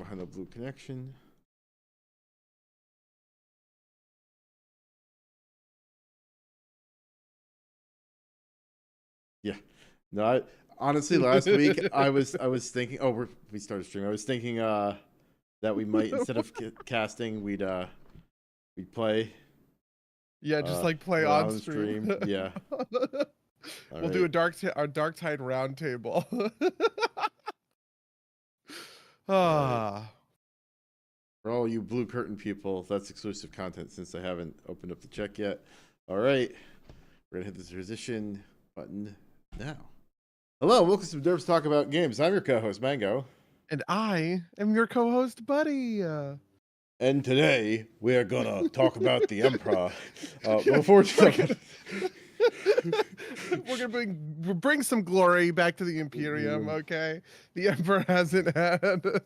behind the blue connection. Yeah. No, honestly, last week I was thinking. Oh, we started streaming. I was thinking that we might, instead of casting, we'd play. Yeah, just like play on stream. Yeah. We'll do a Darktide round table. For all you blue curtain people, that's exclusive content since I haven't opened up the check yet. All right, we're gonna hit the transition button now. Hello, welcome to Derps Talk About Games. I'm your co-host Mango, and I am your co-host Buddy. And today we are gonna talk about the EMPRAH. Before we're gonna bring some glory back to the Imperium. Okay, the Emperor hasn't had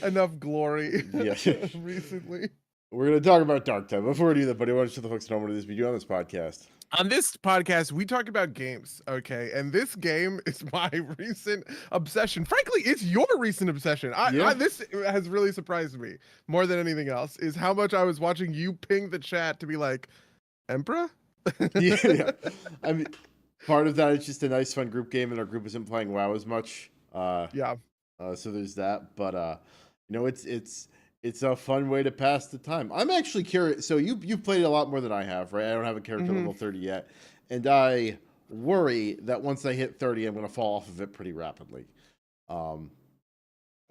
enough glory recently. We're gonna talk about Darktide. Before we do that, Buddy, why don't you tell the folks know what it is we do on this podcast? On this podcast, we talk about games, okay? And this game is my recent obsession. Frankly, it's your recent obsession. This has really surprised me more than anything else, is how much I was watching you ping the chat to be like, EMPRAH? Yeah. I mean, part of that is just a nice, fun group game, and our group isn't playing WoW as much. So there's that. But, it's a fun way to pass the time. I'm actually curious. So you've played a lot more than I have, right? I don't have a character level 30 yet. And I worry that once I hit 30, I'm going to fall off of it pretty rapidly.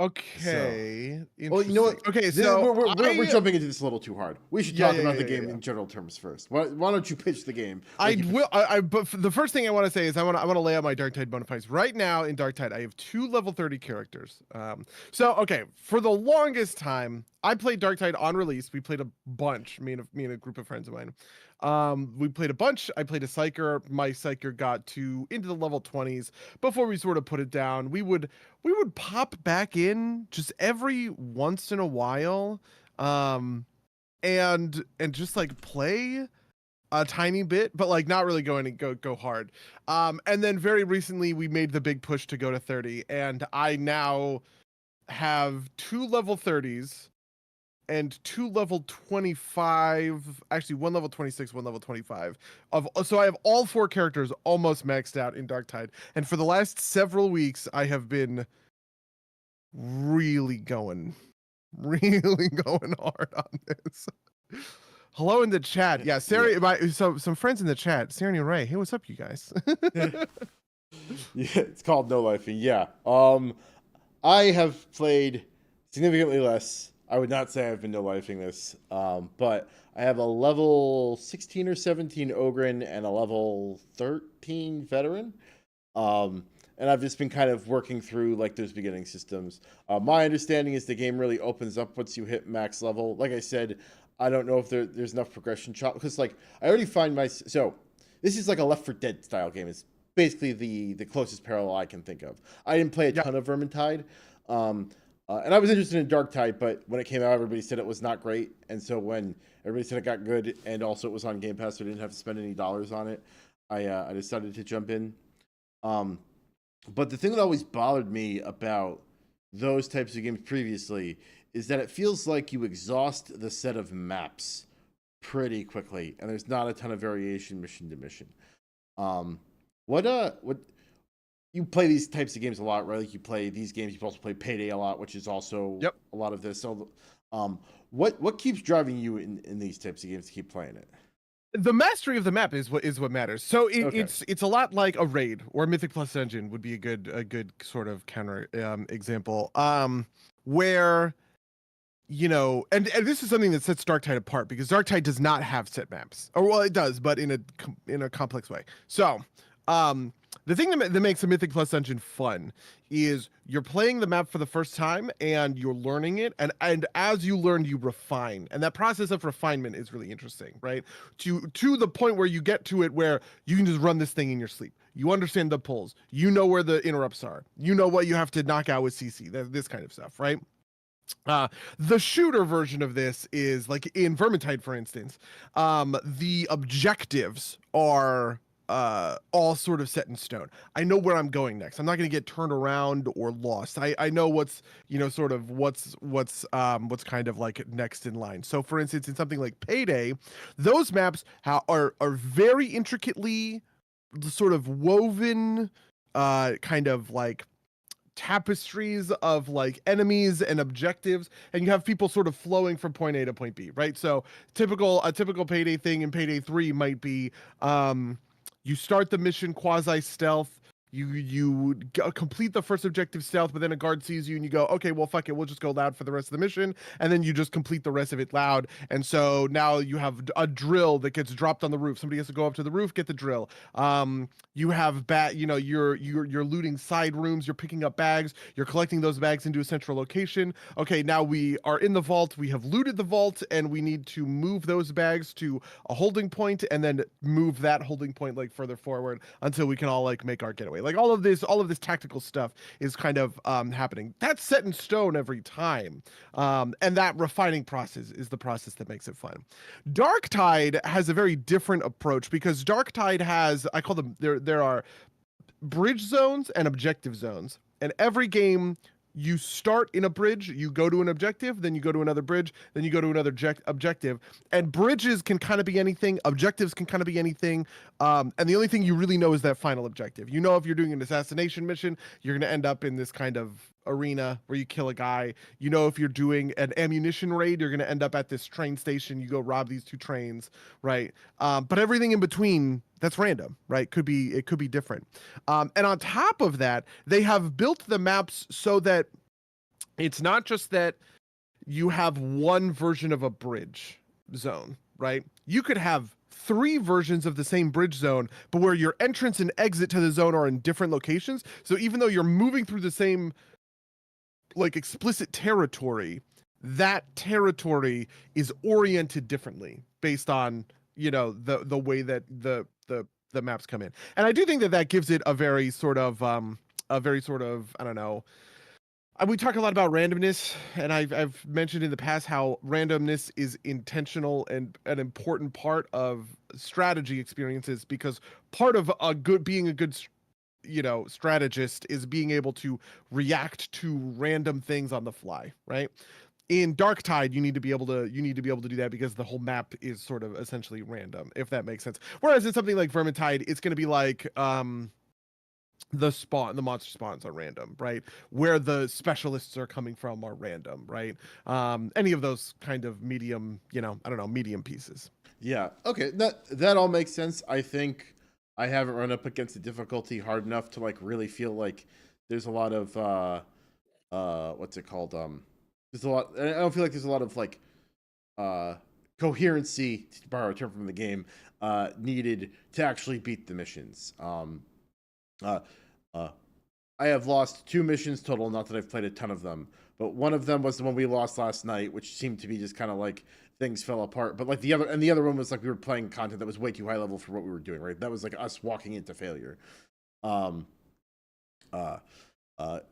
Okay. Well, you know what? Okay, so we're jumping into this a little too hard. We should talk about the game in general terms first. Why don't you pitch the game? But the first thing I want to say is I want to lay out my Darktide bona fides. Right now in Darktide, I have 2 level 30 characters. Okay, for the longest time, I played Darktide on release. We played a bunch, me and a group of friends of mine. We played a bunch. I played a Psyker. My Psyker got into the level 20s before we sort of put it down. We would pop back in just every once in a while, and just like play a tiny bit, but like not really go hard. And then very recently we made the big push to go to 30, and I now have 2 level 30s. And 2 level 25, actually 1 level 26, 1 level 25. So I have all 4 characters almost maxed out in Darktide. And for the last several weeks, I have been really going hard on this. Hello in the chat. Yeah, Sarah, so some friends in the chat, Sarah and Ray. Hey, what's up, you guys? Yeah, it's called No Lifing. Yeah. I have played significantly less. I would not say I've been no-lifing this, but I have a level 16 or 17 Ogryn and a level 13 Veteran. And I've just been kind of working through like those beginning systems. My understanding is the game really opens up once you hit max level. Like I said, I don't know if there's enough progression because like I already find so this is like a Left 4 Dead style game. It's basically the closest parallel I can think of. I didn't play a ton of Vermintide. And I was interested in Darktide, but when it came out, everybody said it was not great. And so when everybody said it got good, and also it was on Game Pass, so I didn't have to spend any dollars on it, I decided to jump in. But the thing that always bothered me about those types of games previously is that it feels like you exhaust the set of maps pretty quickly, and there's not a ton of variation mission to mission. What you play these types of games a lot, right? Like you play these games, you also play Payday a lot, which is also a lot of this. So, what keeps driving you in these types of games to keep playing it? The mastery of the map is what matters. So it's a lot like a raid or Mythic Plus Dungeon would be a good sort of counter example. Where and this is something that sets Darktide apart because Darktide does not have set maps, or well, it does, but in a complex way. So, the thing that makes a Mythic Plus Dungeon fun is you're playing the map for the first time and you're learning it, and as you learn, you refine, and that process of refinement is really interesting, right? To the point where you get to it where you can just run this thing in your sleep. You understand the pulls, you know where the interrupts are, you know what you have to knock out with CC, this kind of stuff, right? The shooter version of this is like in Vermintide, for instance, the objectives are all sort of set in stone. I know where I'm going next. I'm not going to get turned around or lost. I know what's, sort of what's kind of like next in line. So for instance, in something like Payday, those maps are very intricately sort of woven, kind of like tapestries of like enemies and objectives, and you have people sort of flowing from point A to point B, right? So a typical Payday thing in Payday 3 might be you start the mission quasi stealth, you complete the first objective stealth, but then a guard sees you and you go, okay, well, fuck it, we'll just go loud for the rest of the mission, and then you just complete the rest of it loud. And so now you have a drill that gets dropped on the roof. Somebody has to go up to the roof, get the drill. You have you're looting side rooms, you're picking up bags, you're collecting those bags into a central location. Okay, now we are in the vault, we have looted the vault, and we need to move those bags to a holding point, and then move that holding point like further forward until we can all like make our getaway. Like all of this tactical stuff is kind of happening. That's set in stone every time, and that refining process is the process that makes it fun. Darktide has a very different approach, because Darktide has, I call them, there are bridge zones and objective zones, and every game you start in a bridge, you go to an objective, then you go to another bridge, then you go to another objective. And bridges can kind of be anything, objectives can kind of be anything. And the only thing you really know is that final objective. You know, if you're doing an assassination mission, you're going to end up in this kind of arena where you kill a guy. You know, if you're doing an ammunition raid, you're going to end up at this train station. You go rob these 2 trains, right? But everything in between, that's random, right? It could be different. And on top of that, they have built the maps so that it's not just that you have one version of a bridge zone, right? You could have 3 versions of the same bridge zone, but where your entrance and exit to the zone are in different locations. So even though you're moving through the same like explicit territory, that territory is oriented differently based on, the way that the maps come in. And I do think that gives it a very sort of, I don't know, we talk a lot about randomness, and I've mentioned in the past how randomness is intentional and an important part of strategy experiences, because part of being a good strategist is being able to react to random things on the fly, right? In Darktide, you need to be able to do that, because the whole map is sort of essentially random, if that makes sense. Whereas in something like Vermintide, it's going to be like the monster spawns are random, right? Where the specialists are coming from are random, right? Any of those kind of medium, medium pieces. Yeah. Okay. That all makes sense. I think I haven't run up against the difficulty hard enough to like really feel like there's a lot of what's it called? There's a lot. I don't feel like there's a lot of like coherency, to borrow a term from the game, needed to actually beat the missions. I have lost 2 missions total, not that I've played a ton of them, but one of them was the one we lost last night, which seemed to be just kind of like things fell apart. But like the other one was like we were playing content that was way too high level for what we were doing, right? That was like us walking into failure.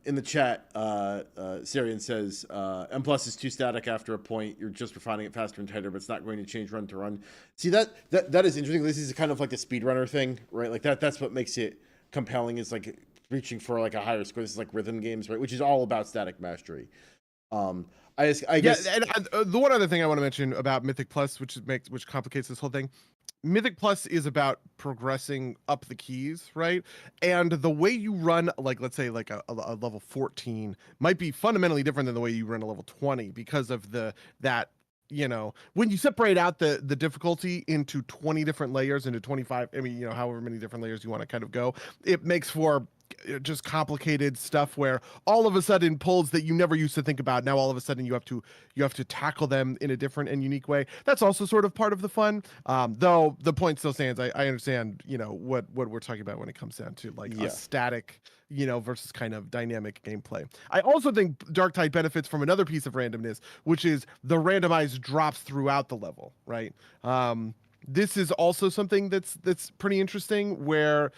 In the chat, Sarian says, M+ is too static after a point. You're just refining it faster and tighter, but it's not going to change run to run. See, that is interesting. This is kind of like the speedrunner thing, right? Like that's what makes it compelling, is like reaching for like a higher score. This is like rhythm games, right? Which is all about static mastery. I guess. And the one other thing I want to mention about Mythic Plus, which complicates this whole thing. Mythic Plus is about progressing up the keys, right? And the way you run, like, let's say like a level 14 might be fundamentally different than the way you run a level 20, because of when you separate out the difficulty into 20 different layers, into 25, however many different layers you want to kind of go, it makes for just complicated stuff where all of a sudden pulls that you never used to think about, now all of a sudden you have to tackle them in a different and unique way. That's also sort of part of the fun, though the point still stands. I understand what we're talking about when it comes down to like a static versus kind of dynamic gameplay. I also think Darktide benefits from another piece of randomness, which is the randomized drops throughout the level, right? This is also something that's pretty interesting, where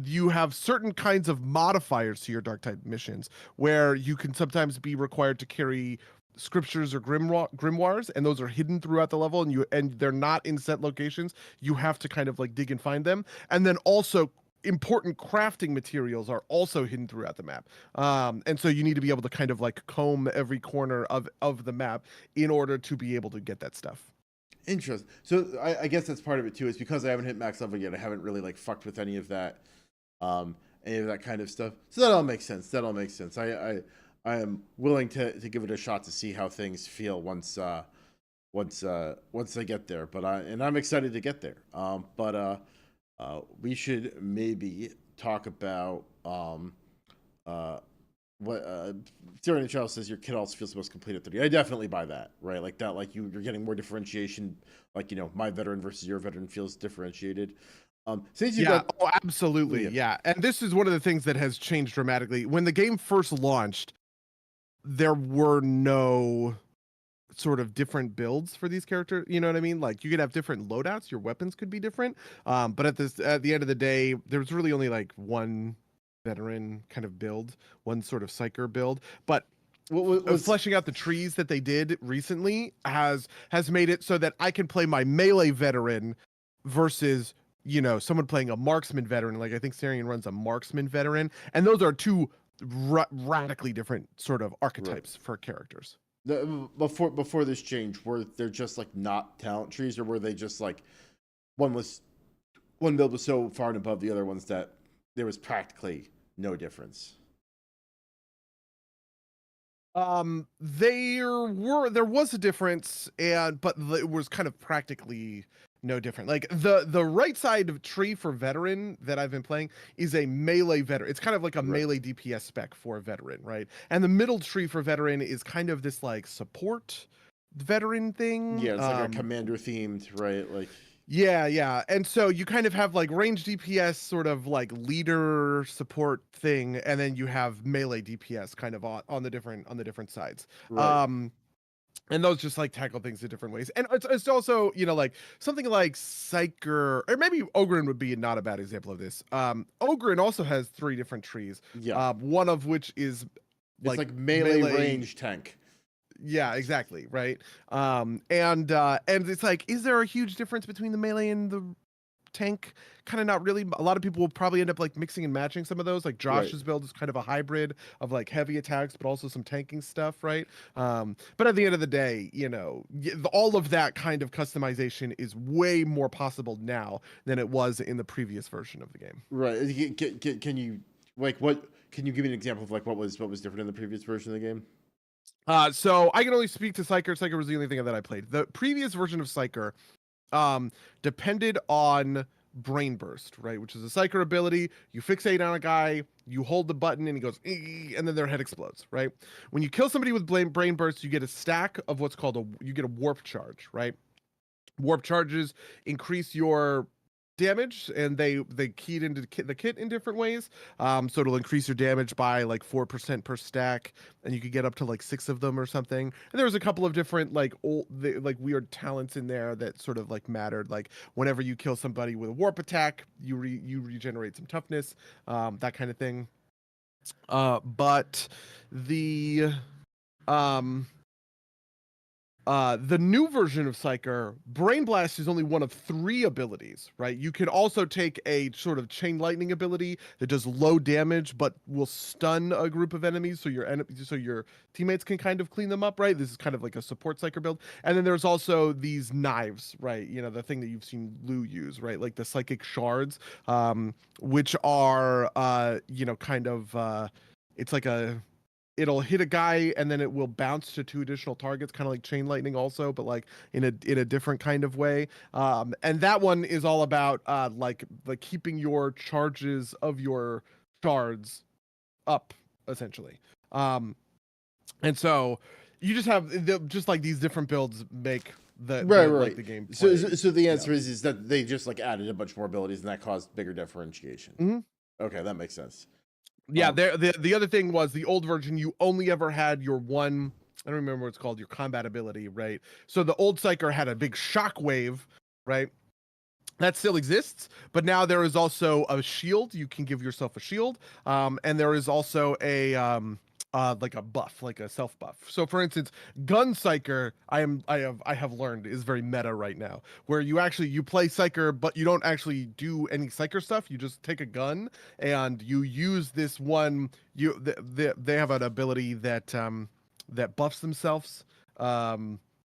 you have certain kinds of modifiers to your Darktide missions, where you can sometimes be required to carry scriptures or grimoires, and those are hidden throughout the level, and they're not in set locations. You have to kind of like dig and find them. And then also important crafting materials are also hidden throughout the map. And so you need to be able to kind of like comb every corner of the map in order to be able to get that stuff. Interesting. So I guess that's part of it too. Is because I haven't hit max level yet. I haven't really like fucked with any of that kind of stuff. So that all makes sense. That all makes sense. I am willing to give it a shot to see how things feel once I get there. But I'm excited to get there. We should maybe talk about what Tyrion Child says your kit also feels the most complete at 30. I definitely buy that, right? Like that, like you're getting more differentiation. Like, you know, my veteran versus your veteran feels differentiated. Since you got absolutely, yeah. And this is one of the things that has changed dramatically. When the game first launched, there were no sort of different builds for these characters, you know what I mean? Like you could have different loadouts, your weapons could be different. But at the end of the day, there's really only like one veteran kind of build, one sort of psyker build. But fleshing out the trees that they did recently has made it so that I can play my melee veteran versus, you know, someone playing a marksman veteran. Like I think Sarian runs a marksman veteran, and those are two radically different sort of archetypes for characters. Before this change, were there just like not talent trees, or were they just like one build was so far and above the other ones that there was practically no difference? There was a difference, but it was kind of practically no different. Like the right side of tree for veteran that I've been playing is a melee veteran. It's kind of like a melee DPS spec for a veteran, right? And the middle tree for veteran is kind of this like support veteran thing. Yeah, it's like a commander themed, right? Like yeah. And so you kind of have like range DPS sort of like leader support thing, and then you have melee DPS kind of on the different sides. Right. And those just like tackle things in different ways. And it's also, you know, like something like Psyker, or maybe Ogryn would be not a bad example of this. Ogryn also has 3 different trees. Yeah. One of which is like melee range tank. Yeah, exactly. Right. And it's like, is there a huge difference between the melee and the tank? Kind of not really. A lot of people will probably end up like mixing and matching some of those. Like Josh's build is kind of a hybrid of like heavy attacks, but also some tanking stuff, right? But at the end of the day, you know, all of that kind of customization is way more possible now than it was in the previous version of the game. Right. Can you like what? Can you give me an example of like what was different in the previous version of the game? So I can only speak to Psyker. Psyker was the only thing that I played. The previous version of Psyker depended on Brain Burst, right? Which is a Psyker ability. You fixate on a guy, you hold the button, and he goes, and then their head explodes, right? When you kill somebody with Brain Burst, you get a stack of what's called you get a warp charge, right? Warp charges increase your damage, and they keyed into the kit in different ways. So it'll increase your damage by like 4% per stack, and you could get up to like 6 of them or something. And there was a couple of different like weird talents in there that sort of like mattered. Like whenever you kill somebody with a warp attack, you regenerate some toughness, that kind of thing. But the new version of Psyker, Brain Blast is only one of 3 abilities, right? You can also take a sort of chain lightning ability that does low damage but will stun a group of enemies, so your teammates can kind of clean them up, right? This is kind of like a support Psyker build. And then there's also these knives, right? You know, the thing that you've seen Lou use, right? Like the psychic shards, which are you know, kind of it's like it'll hit a guy and then it will bounce to 2 additional targets, kind of like chain lightning also, but like in a different kind of way. And that one is all about like keeping your charges of your shards up, essentially. And so you just have just like these different builds make the like the game play. So the answer is that they just like added a bunch more abilities and that caused bigger differentiation. Mm-hmm. Okay, that makes sense. Yeah, the other thing was the old version, you only ever had your one, I don't remember what it's called, your combat ability, right? So the old Psyker had a big shockwave, right? That still exists, but now there is also a shield. You can give yourself a shield, and there is also a like a buff, like a self buff. So for instance, gun psyker, I have learned is very meta right now, where you play psyker, but you don't actually do any psyker stuff. You just take a gun and you use this one. They have an ability that that buffs themselves.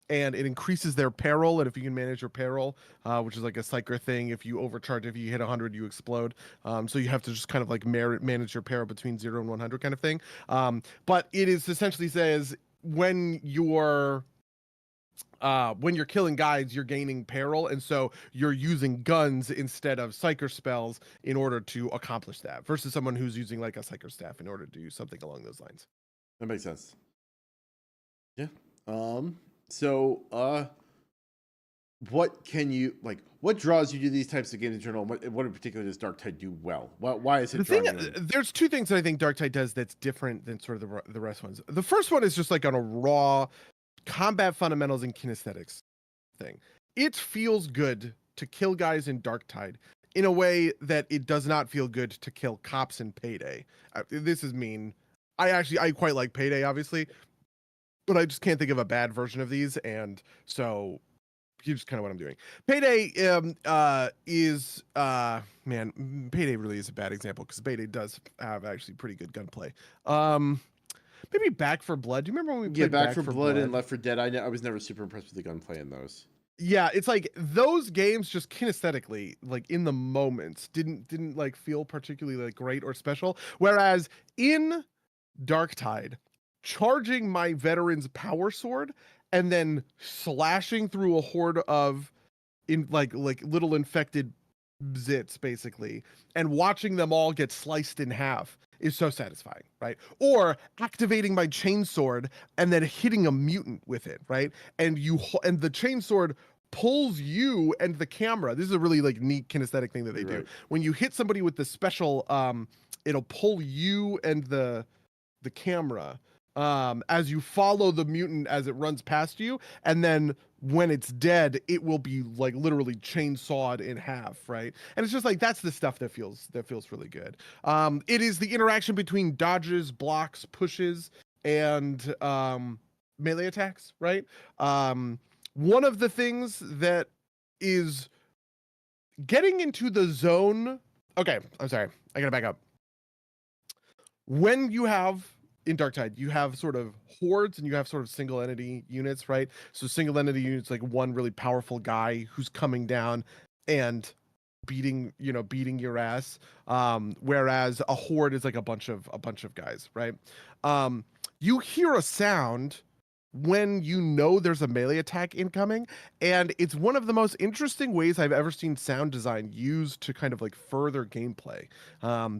And it increases their peril, and if you can manage your peril, which is like a psyker thing, if you overcharge, if you hit 100, you explode. So you have to just kind of like manage your peril between 0 and 100 kind of thing. But it is essentially says when you're killing guys, you're gaining peril, and so you're using guns instead of psyker spells in order to accomplish that, versus someone who's using like a psyker staff in order to do something along those lines. That makes sense. Yeah. So, what can you like? What draws you to these types of games in general? What in particular does Darktide do well? Why is it drawing you in? There's two things that I think Darktide does that's different than sort of the rest ones. The first one is just like on a raw combat fundamentals and kinesthetics thing. It feels good to kill guys in Darktide in a way that it does not feel good to kill cops in Payday. This is mean. I quite like Payday, obviously, but I just can't think of a bad version of these, and so here's kind of what I'm doing. Payday is man, Payday really is a bad example because Payday does have actually pretty good gunplay. Maybe Back 4 Blood. Do you remember when we played Back 4 Blood and Left 4 Dead? I was never super impressed with the gunplay in those. Yeah, it's like those games just kinesthetically, like in the moments, didn't like feel particularly like great or special. Whereas in Darktide, charging my veteran's power sword and then slashing through a horde of like little infected zits basically, and watching them all get sliced in half is so satisfying, right? Or activating my chainsword and then hitting a mutant with it, right? And the chainsword pulls you and the camera. This is a really like neat kinesthetic thing that they do. When you hit somebody with the special, it'll pull you and the camera as you follow the mutant as it runs past you, and then when it's dead, it will be like literally chainsawed in half, right? And it's just like that's the stuff that feels really good. It is the interaction between dodges, blocks, pushes, and melee attacks, right? One of the things that is getting into the zone. Okay, I'm sorry, I gotta back up. When you have in Darktide, you have sort of hordes and you have sort of single entity units, right? So single entity units, like one really powerful guy who's coming down and beating your ass. Whereas a horde is like a bunch of guys, right? You hear a sound when you know there's a melee attack incoming, and it's one of the most interesting ways I've ever seen sound design used to kind of like further gameplay,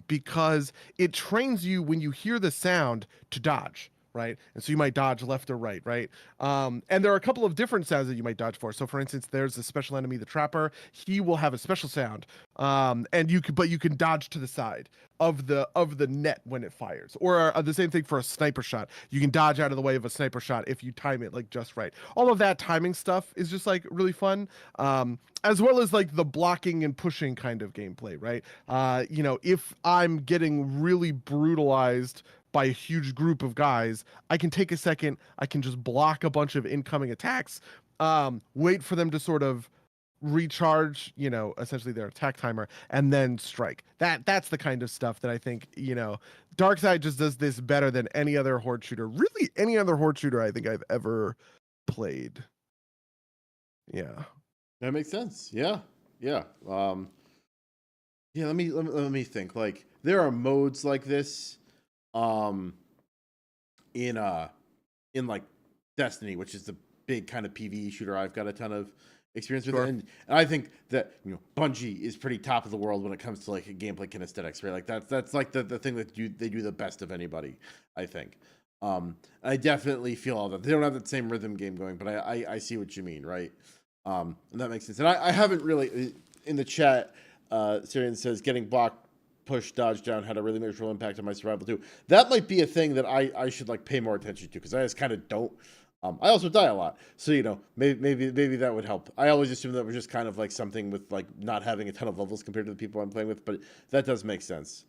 because it trains you when you hear the sound to dodge, right? And so you might dodge left or right, right? And there are a couple of different sounds that you might dodge for. So for instance, there's a special enemy, the Trapper. He will have a special sound, and you can dodge to the side of the net when it fires. Or the same thing for a sniper shot. You can dodge out of the way of a sniper shot if you time it like just right. All of that timing stuff is just like really fun. As well as like the blocking and pushing kind of gameplay, right? If I'm getting really brutalized by a huge group of guys, I can take a second, I can just block a bunch of incoming attacks, wait for them to sort of recharge, essentially their attack timer, and then strike. That's the kind of stuff that I think, Darktide just does this better than any other horde shooter. Really, any other horde shooter I think I've ever played. Yeah. That makes sense. Yeah. Yeah. Yeah, let me think. Like there are modes like this in like Destiny, which is the big kind of PvE shooter I've got a ton of experience with. Sure. And I think that Bungie is pretty top of the world when it comes to like gameplay kinesthetics, right? Like that's like the thing that they do the best of anybody, I think. I definitely feel all that. They don't have that same rhythm game going, but I see what you mean, right? And that makes sense. And I haven't really in the chat. Syrian says getting blocked, push, dodge down had a really measurable impact on my survival too. That might be a thing that I should like pay more attention to because I just kind of don't. I also die a lot, so maybe that would help. I always assume that was just kind of like something with like not having a ton of levels compared to the people I'm playing with, but that does make sense.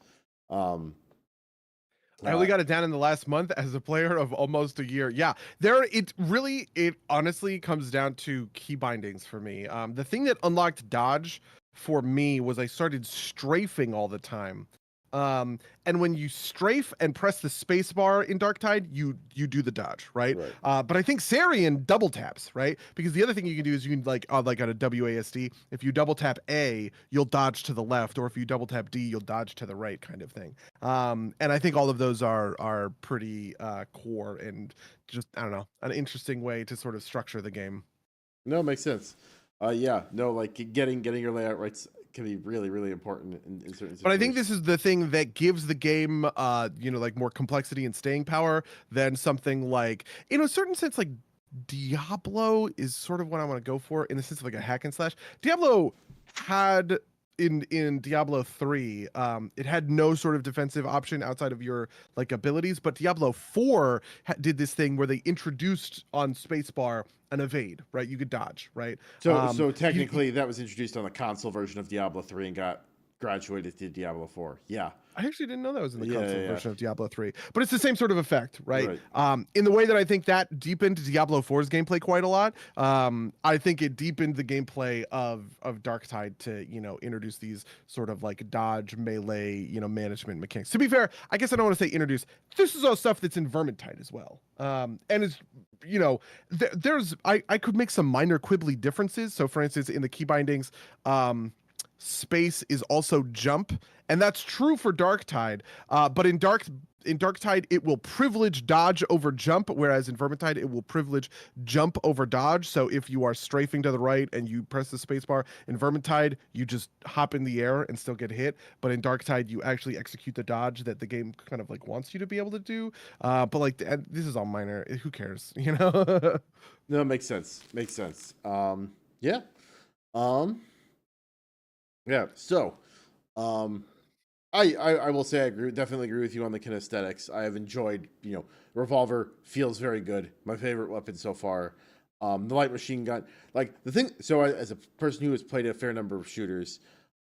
I only got it down in the last month as a player of almost a year. Yeah, it honestly comes down to key bindings for me. The thing that unlocked dodge for me was I started strafing all the time. And when you strafe and press the space bar in Darktide, you do the dodge, right? But I think Sarian double taps, right? Because the other thing you can do is you can like on a WASD, if you double tap A, you'll dodge to the left, or if you double tap D, you'll dodge to the right, kind of thing. And I think all of those are pretty core and just, I don't know, an interesting way to sort of structure the game. No, it makes sense. Yeah, no, like getting your layout right can be really, really important in certain situations. But I think this is the thing that gives the game, like more complexity and staying power than something like, in a certain sense, like Diablo is sort of what I want to go for in the sense of like a hack and slash. Diablo had in Diablo 3, it had no sort of defensive option outside of your like abilities, but Diablo 4 did this thing where they introduced on spacebar an evade, right? You could dodge, right? So technically that was introduced on the console version of Diablo 3 and got graduated to Diablo 4. Yeah. I actually didn't know that was in the console version of Diablo 3, but it's the same sort of effect, right? In the way that I think that deepened Diablo 4's gameplay quite a lot. I think it deepened the gameplay of Darktide to, introduce these sort of like dodge, melee, management mechanics. To be fair, I guess I don't want to say introduce. This is all stuff that's in Vermintide as well. And it's, I could make some minor quibbly differences. So for instance, in the key bindings, space is also jump, and that's true for Darktide. But in Darktide, it will privilege dodge over jump, whereas in Vermintide, it will privilege jump over dodge. So if you are strafing to the right and you press the spacebar, in Vermintide, you just hop in the air and still get hit. But in Darktide, you actually execute the dodge that the game kind of like wants you to be able to do. But like, this is all minor. Who cares, No, it makes sense. Yeah. Yeah. So, I will say definitely agree with you on the kinesthetics. I have enjoyed, revolver feels very good. My favorite weapon so far. The light machine gun, like the thing. So as a person who has played a fair number of shooters,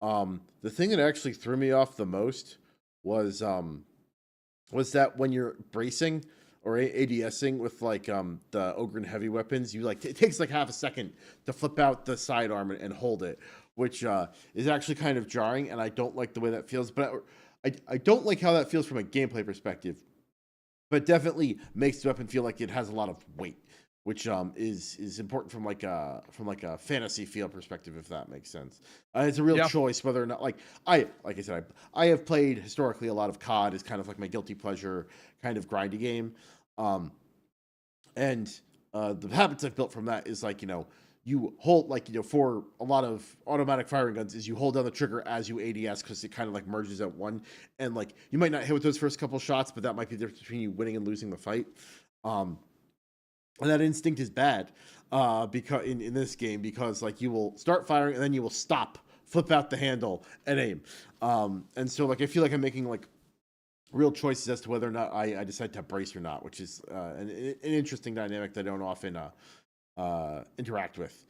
the thing that actually threw me off the most was that when you're bracing or ADSing with like the Ogryn heavy weapons, you like it takes like half a second to flip out the sidearm and hold it, which is actually kind of jarring, and I don't like the way that feels. But I don't like how that feels from a gameplay perspective. But definitely makes the weapon feel like it has a lot of weight, which is important from like a fantasy feel perspective, if that makes sense. It's a real choice whether or not like I said I have played historically a lot of COD as kind of like my guilty pleasure kind of grindy game, and the habits I've built from that is like you hold like for a lot of automatic firing guns is you hold down the trigger as you ADS because it kind of like merges at one, and like you might not hit with those first couple shots, but that might be the difference between you winning and losing the fight. And that instinct is bad because in this game, because like you will start firing and then you will stop, flip out the handle and aim. And so like I feel like I'm making like real choices as to whether or not I decide to brace or not, which is an interesting dynamic that I don't often interact with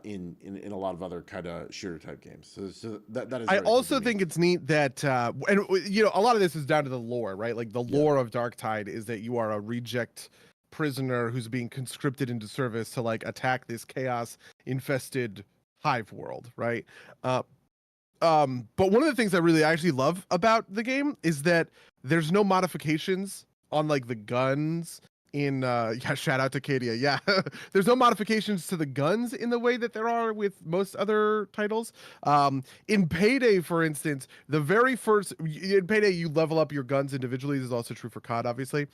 in a lot of other kind of shooter type games. So that is. I also think it's neat that and a lot of this is down to the lore, right? Like the lore of Darktide is that you are a reject prisoner who's being conscripted into service to like attack this chaos infested hive world, right? But one of the things I really actually love about the game is that there's no modifications on like the guns in shout out to Cadia. Yeah. There's no modifications to the guns in the way that there are with most other titles. In Payday, for instance, in Payday you level up your guns individually. This is also true for COD, obviously.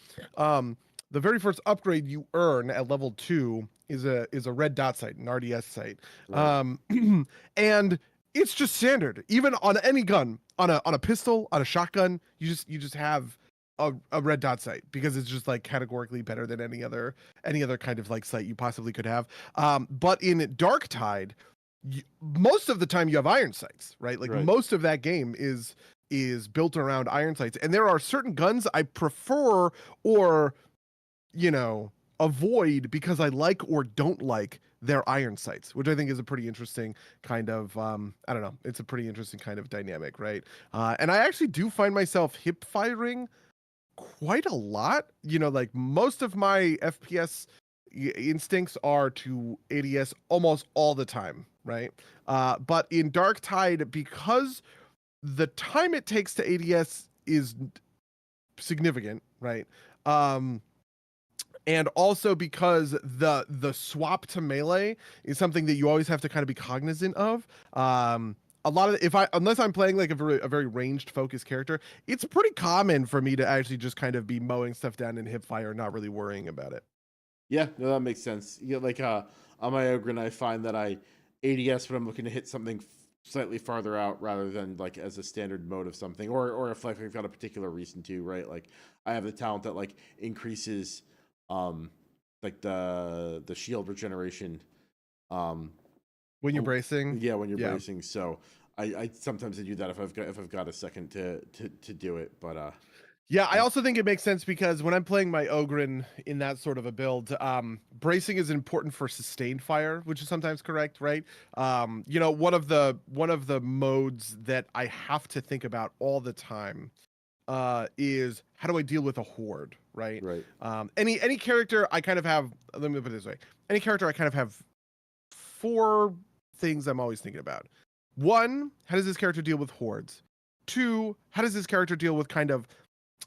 The very first upgrade you earn at level 2 is a red dot sight, an RDS sight. Right. And it's just standard. Even on any gun, on a pistol, on a shotgun, you just have a red dot sight because it's just like categorically better than any other kind of like sight you possibly could have. But in Darktide, most of the time you have iron sights, right? Like most of that game is built around iron sights, and there are certain guns I prefer or avoid because I like or don't like their iron sights, which I think is a pretty interesting kind of I don't know, it's a pretty interesting kind of dynamic, right? And I actually do find myself hip firing quite a lot. You know, like most of my FPS instincts are to ADS almost all the time, right? But in Darktide, because the time it takes to ADS is significant, right? And also because the swap to melee is something that you always have to kind of be cognizant of. A lot of unless I'm playing like a very ranged focused character, it's pretty common for me to actually just kind of be mowing stuff down in hip fire, not really worrying about it. Yeah, no, that makes sense. Yeah, like on my Ogryn, I find that I ADS when I'm looking to hit something slightly farther out rather than like as a standard mode of something, or if like I've got a particular reason to, right? Like I have the talent that like increases like the shield regeneration when you're bracing. Yeah, when you're bracing. So I sometimes I do that if I've got a second to do it, but yeah, I also think it makes sense because when I'm playing my Ogryn in that sort of a build, bracing is important for sustained fire, which is sometimes correct, right? You know, one of the modes that I have to think about all the time is how do I deal with a horde, right? Right. Any character I kind of have. Let me put it this way: any character I kind of have 4 things I'm always thinking about. 1, how does this character deal with hordes? 2, how does this character deal with kind of,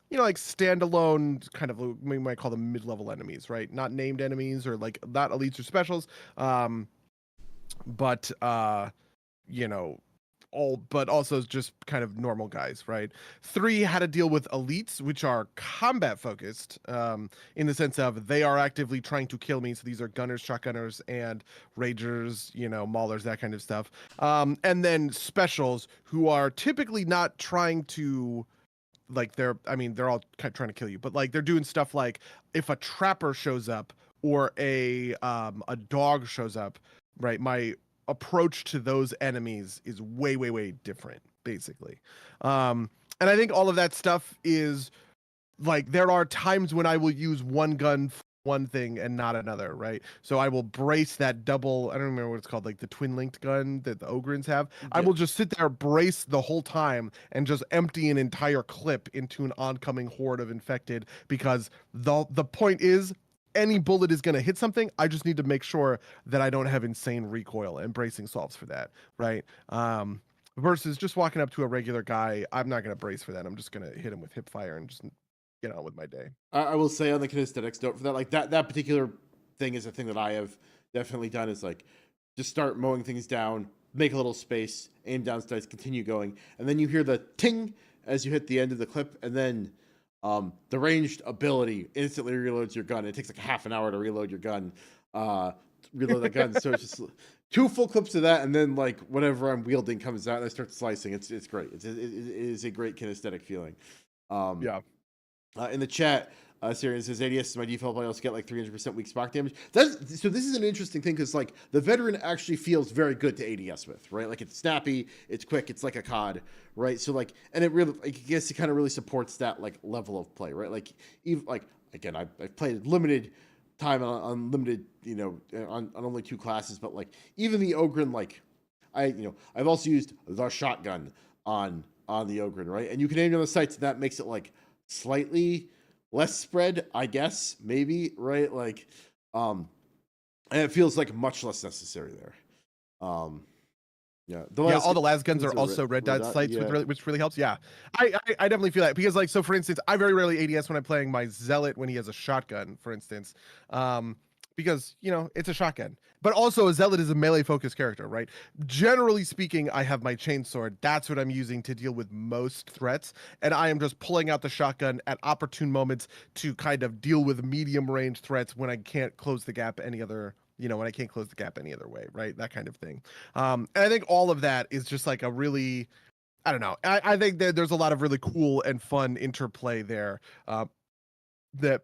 you know, like standalone kind of, we might call them mid-level enemies, right? Not named enemies or like not elites or specials. But you know, but also just kind of normal guys, right? 3, how to deal with elites, which are combat focused, in the sense of they are actively trying to kill me. So these are gunners, shotgunners, and ragers, you know, maulers, that kind of stuff. And then specials, who are typically not trying to, like, they're all kind of trying to kill you, but like they're doing stuff like if a trapper shows up or a dog shows up, right? My approach to those enemies is way different, basically. And I think all of that stuff is like, there are times when I will use one gun for one thing and not another, right? So I will brace that double, I don't remember what it's called, like the twin linked gun that the Ogryns have. Yeah. I will just sit there, brace the whole time, and just empty an entire clip into an oncoming horde of infected, because the point is, any bullet is going to hit something. I just need to make sure that I don't have insane recoil, and bracing solves for that, right? Versus just walking up to a regular guy, I'm not going to brace for that. I'm just going to hit him with hip fire and just get on with my day. I will say on the kinesthetics note for that, like that particular thing is a thing that I have definitely done, is like just start mowing things down, make a little space, aim down sights, continue going, and then you hear the ting as you hit the end of the clip, and then the ranged ability instantly reloads your gun. It takes like half an hour to reload your gun, reload the gun. So it's just 2 full clips of that, and then like whatever I'm wielding comes out, and I start slicing. It's great. It is a great kinesthetic feeling. Yeah. In the chat, Syrian says ADS is my default. I also get like 300% weak spot damage. So this is an interesting thing, because like the veteran actually feels very good to ADS with, right? Like it's snappy, it's quick, it's like a COD, right? So like, and it really, I guess it kind of really supports that like level of play, right? Like even like, again, I've played limited time on limited, you know, on only 2 classes, but like even the Ogryn, like I've also used the shotgun on the Ogryn, right? And you can aim down the sights, and that makes it like slightly less spread, I guess, maybe, right? Like, and it feels like much less necessary there. Yeah, all the las guns are also red dot sights, which really helps. Yeah, I definitely feel that, because like, so for instance, I very rarely ADS when I'm playing my Zealot when he has a shotgun, for instance, because, you know, it's a shotgun. But also, a Zealot is a melee focused character, right? Generally speaking, I have my chainsword. That's what I'm using to deal with most threats, and I am just pulling out the shotgun at opportune moments to kind of deal with medium range threats when I can't close the gap any other. You know, when I can't close the gap any other way, right? That kind of thing. And I think all of that is just like a really, I don't know. I think that there's a lot of really cool and fun interplay there that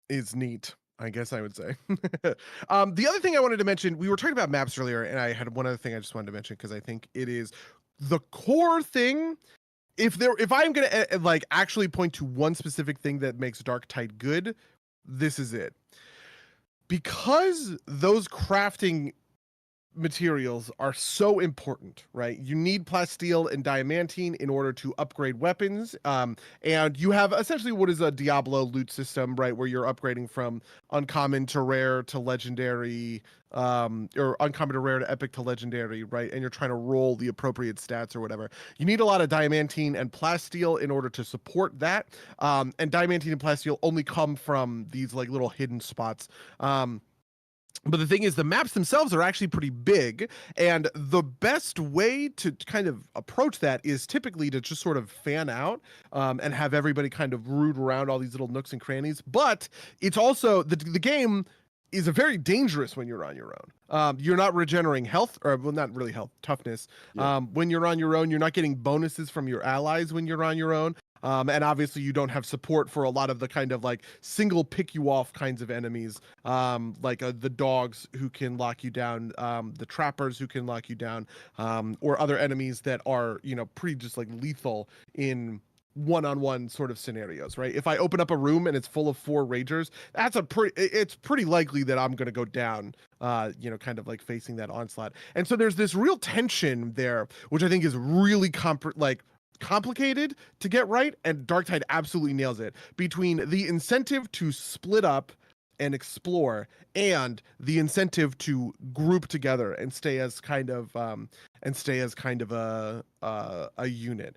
is neat, I guess I would say. The other thing I wanted to mention, we were talking about maps earlier, and I had one other thing I just wanted to mention, because I think it is the core thing. If I'm going to like actually point to one specific thing that makes Darktide good, this is it. Because those crafting materials are so important, right? You need plasteel and diamantine in order to upgrade weapons. And you have essentially what is a Diablo loot system, right? Where you're upgrading from uncommon to rare to legendary, or uncommon to rare to epic to legendary, right? And you're trying to roll the appropriate stats or whatever. You need a lot of diamantine and plasteel in order to support that. And diamantine and plasteel only come from these like little hidden spots. But the thing is, the maps themselves are actually pretty big, and the best way to kind of approach that is typically to just sort of fan out, and have everybody kind of root around all these little nooks and crannies. But it's also the game is a very dangerous when you're on your own. You're not regenerating health, or well, not really health, toughness. Yeah. When you're on your own, you're not getting bonuses from your allies when you're on your own. And obviously you don't have support for a lot of the kind of like single pick you off kinds of enemies, like the dogs who can lock you down, the trappers who can lock you down, or other enemies that are, you know, pretty just like lethal in one-on-one sort of scenarios, right? If I open up a room and it's full of 4 ragers, it's pretty likely that I'm going to go down, you know, kind of like facing that onslaught. And so there's this real tension there, which I think is really complicated to get right, and Darktide absolutely nails it, between the incentive to split up and explore and the incentive to group together and stay as kind of a unit.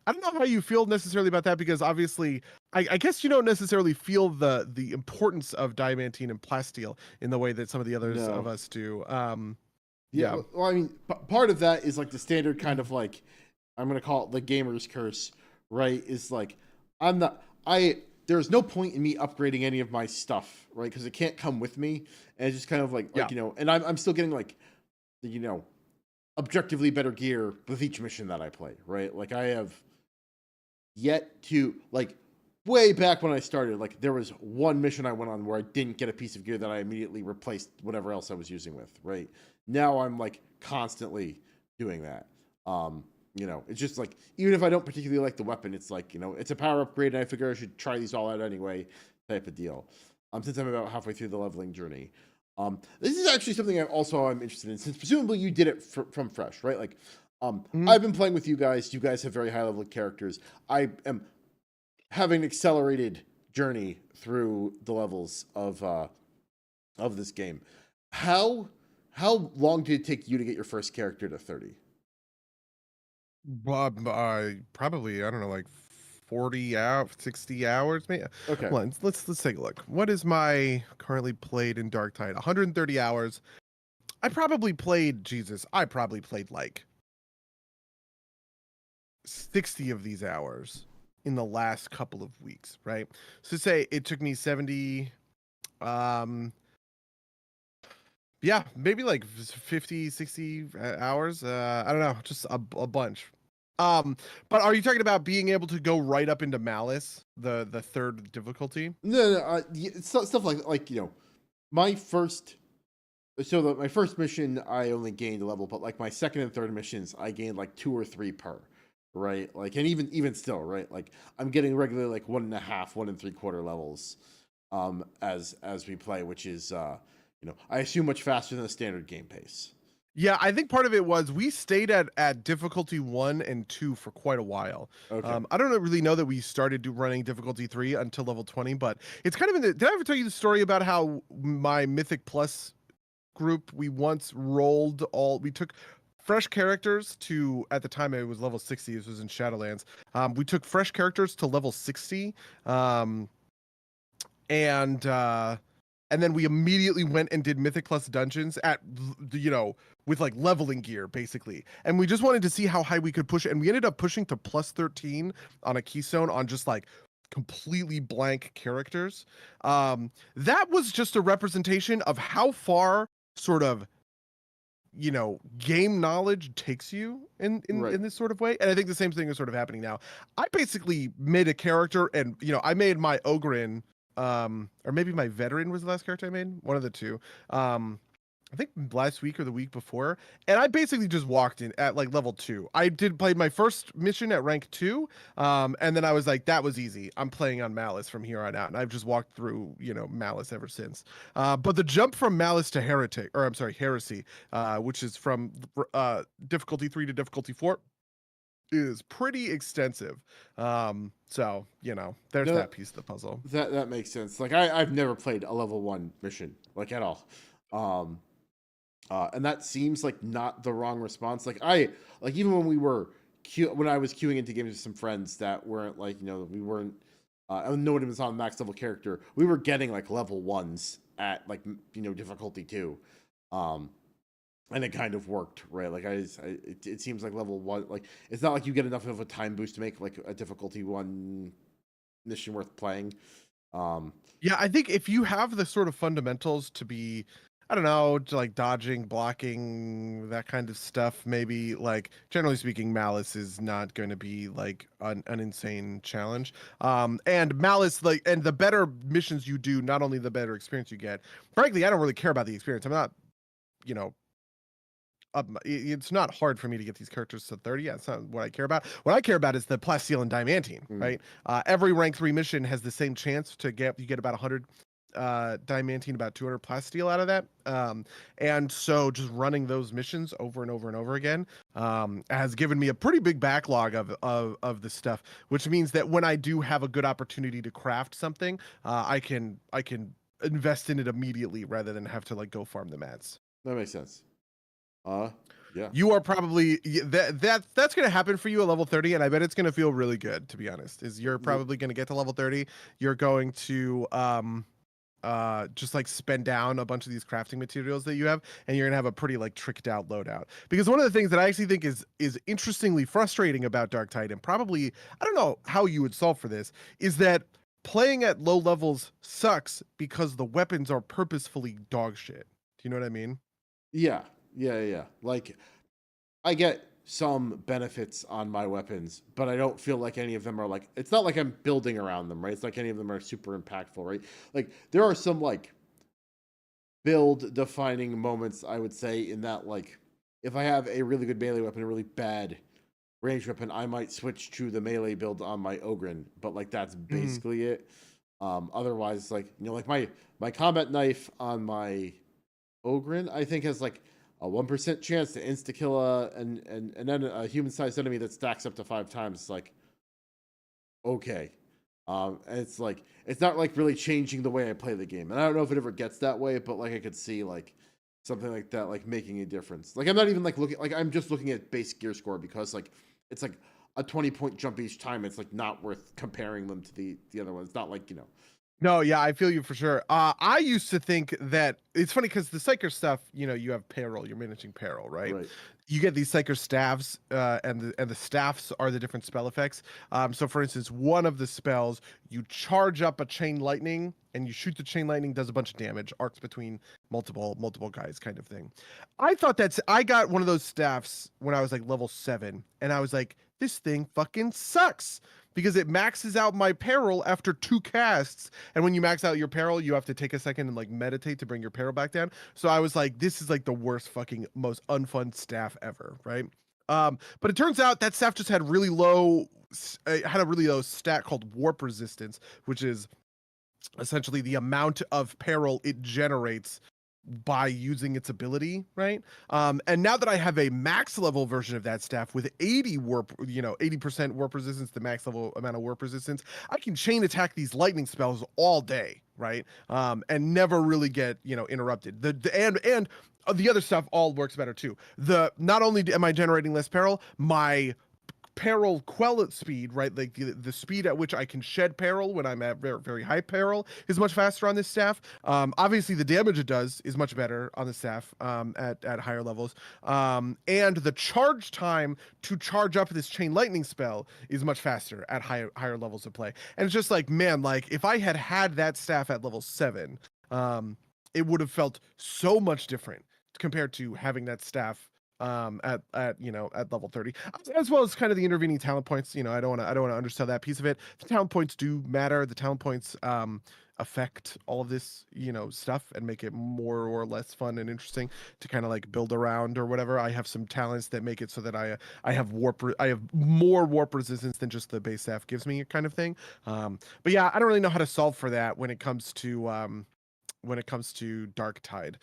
I don't know how you feel necessarily about that, because obviously I guess you don't necessarily feel the importance of diamantine and plasteel in the way that some of the others of us do. Yeah. Well, I mean, part of that is like the standard kind of like, I'm going to call it the gamer's curse, right? Is like, there's no point in me upgrading any of my stuff, right? Because it can't come with me. And it's just kind of like, you know, and I'm still getting like, you know, objectively better gear with each mission that I play, right? Like I have yet to, like, way back when I started, like there was one mission I went on where I didn't get a piece of gear that I immediately replaced whatever else I was using with, right? Now I'm like constantly doing that. You know, it's just like, even if I don't particularly like the weapon, it's like, you know, it's a power upgrade and I figure I should try these all out anyway, type of deal. Since I'm about halfway through the leveling journey. This is actually something I'm interested in, since presumably you did it from fresh, right? Like, I've been playing with you guys. You guys have very high level characters. I am having an accelerated journey through the levels of this game. How long did it take you to get your first character to 30? Probably, I don't know, like 40 hours, 60 hours, maybe. Okay. Well, let's take a look. What is my currently played in Darktide? 130 hours. I probably played like 60 of these hours in the last couple of weeks, right? So say it took me 70, yeah, maybe like 50, 60 hours. I don't know, just a bunch. But are you talking about being able to go right up into Malice, the 3rd difficulty? No, stuff like, you know, my first mission I only gained a level, but like my 2nd and 3rd missions I gained like 2 or 3 per, right? Like, and even still, right? Like I'm getting regularly like 1.5, 1 3/4 levels, as we play, which is you know, I assume much faster than the standard game pace. Yeah, I think part of it was we stayed at difficulty 1 and 2 for quite a while. Okay. I don't really know that we started running difficulty 3 until level 20, but it's kind of did I ever tell you the story about how my Mythic Plus group, we took fresh characters to, at the time it was level 60, this was in Shadowlands. We took fresh characters to level 60, and then we immediately went and did Mythic Plus dungeons at, you know, with like leveling gear basically. And we just wanted to see how high we could push it. And we ended up pushing to plus 13 on a keystone on just like completely blank characters. That was just a representation of how far sort of, you know, game knowledge takes you in this sort of way. And I think the same thing is sort of happening now. I basically made a character, and, you know, I made my Ogryn, or maybe my Veteran was the last character I made, one of the two. I think last week or the week before, and I basically just walked in at like level 2. I did play my first mission at rank 2, and then I was like, that was easy. I'm playing on Malice from here on out, and I've just walked through, Malice ever since. But the jump from Malice to Heresy, which is from difficulty 3 to difficulty 4, is pretty extensive. So there's No, that piece of the puzzle. That makes sense. Like I've never played a level 1 mission like at all. And that seems like not the wrong response. Like even when when I was queuing into games with some friends that weren't like, we weren't, nobody was on max level character. We were getting like level 1s at like, difficulty 2. And it kind of worked, right? Like it seems like level 1, like it's not like you get enough of a time boost to make like a difficulty 1 mission worth playing. Yeah, I think if you have the sort of fundamentals to be, I don't know, to like dodging, blocking, that kind of stuff, maybe, like, generally speaking, Malice is not going to be like an insane challenge. And Malice, like, and the better missions you do, not only the better experience you get. Frankly, I don't really care about the experience. I'm not, it's not hard for me to get these characters to 30. Yeah, it's not what I care about. What I care about is the plasteel and diamantine, right? Every rank 3 mission has the same chance to get about 100 diamantine, about 200 plasteel out of that. And so just running those missions over and over and over again has given me a pretty big backlog of this stuff, which means that when I do have a good opportunity to craft something, I can invest in it immediately rather than have to like go farm the mats. That makes sense. Yeah. You are probably that's going to happen for you at level 30, and I bet it's going to feel really good, to be honest. Is you're probably going to get to level 30, you're going to just like spend down a bunch of these crafting materials that you have, and you're going to have a pretty like tricked out loadout. Because one of the things that I actually think is interestingly frustrating about Darktide, and probably I don't know how you would solve for this, is that playing at low levels sucks because the weapons are purposefully dog shit. Do you know what I mean? Yeah. Like, I get some benefits on my weapons, but I don't feel like any of them are like, it's not like I'm building around them, right? It's like any of them are super impactful, right? Like, there are some like build defining moments, I would say, in that, like, if I have a really good melee weapon, a really bad ranged weapon, I might switch to the melee build on my Ogryn, but like that's basically it. Otherwise, like, like my combat knife on my Ogryn, I think, has like a 1% chance to insta kill and then a human sized enemy that stacks up to 5 times. It's like, okay. And it's like, it's not like really changing the way I play the game. And I don't know if it ever gets that way, but like I could see like something like that, like making a difference. Like I'm not even like looking, like I'm just looking at base gear score because like it's like a 20-point jump each time. It's like not worth comparing them to the other ones. It's not like, No, yeah, I feel you for sure. I used to think that it's funny because the Psyker stuff, you have peril, you're managing peril, right? You get these Psyker staffs, and the staffs are the different spell effects. So for instance, one of the spells, you charge up a chain lightning and you shoot the chain lightning, does a bunch of damage, arcs between multiple guys, kind of thing. I got one of those staffs when I was like level 7, and I was like, this thing fucking sucks. Because it maxes out my peril after 2 casts. And when you max out your peril, you have to take a second and like meditate to bring your peril back down. So I was like, this is like the worst fucking most unfun staff ever, right? But it turns out that staff just had a really low stat called warp resistance, which is essentially the amount of peril it generates by using its ability, right? And now that I have a max level version of that staff with 80 warp, 80% warp resistance, the max level amount of warp resistance, I can chain attack these lightning spells all day, right? And never really get, interrupted. And the other stuff all works better too. Not only am I generating less peril, my peril quell speed, right? Like the speed at which I can shed peril when I'm at very, very high peril is much faster on this staff. Obviously, the damage it does is much better on the staff at higher levels. And the charge time to charge up this chain lightning spell is much faster at higher levels of play. And it's just like, man, like if I had that staff at level 7, it would have felt so much different compared to having that staff at level 30, as well as kind of the intervening talent points. I don't want to undersell that piece of it. The talent points do matter. The talent points affect all of this stuff and make it more or less fun and interesting to kind of like build around or whatever. I have some talents that make it so that I have more warp resistance than just the base staff gives me, kind of thing. But yeah, I don't really know how to solve for that when it comes to Darktide.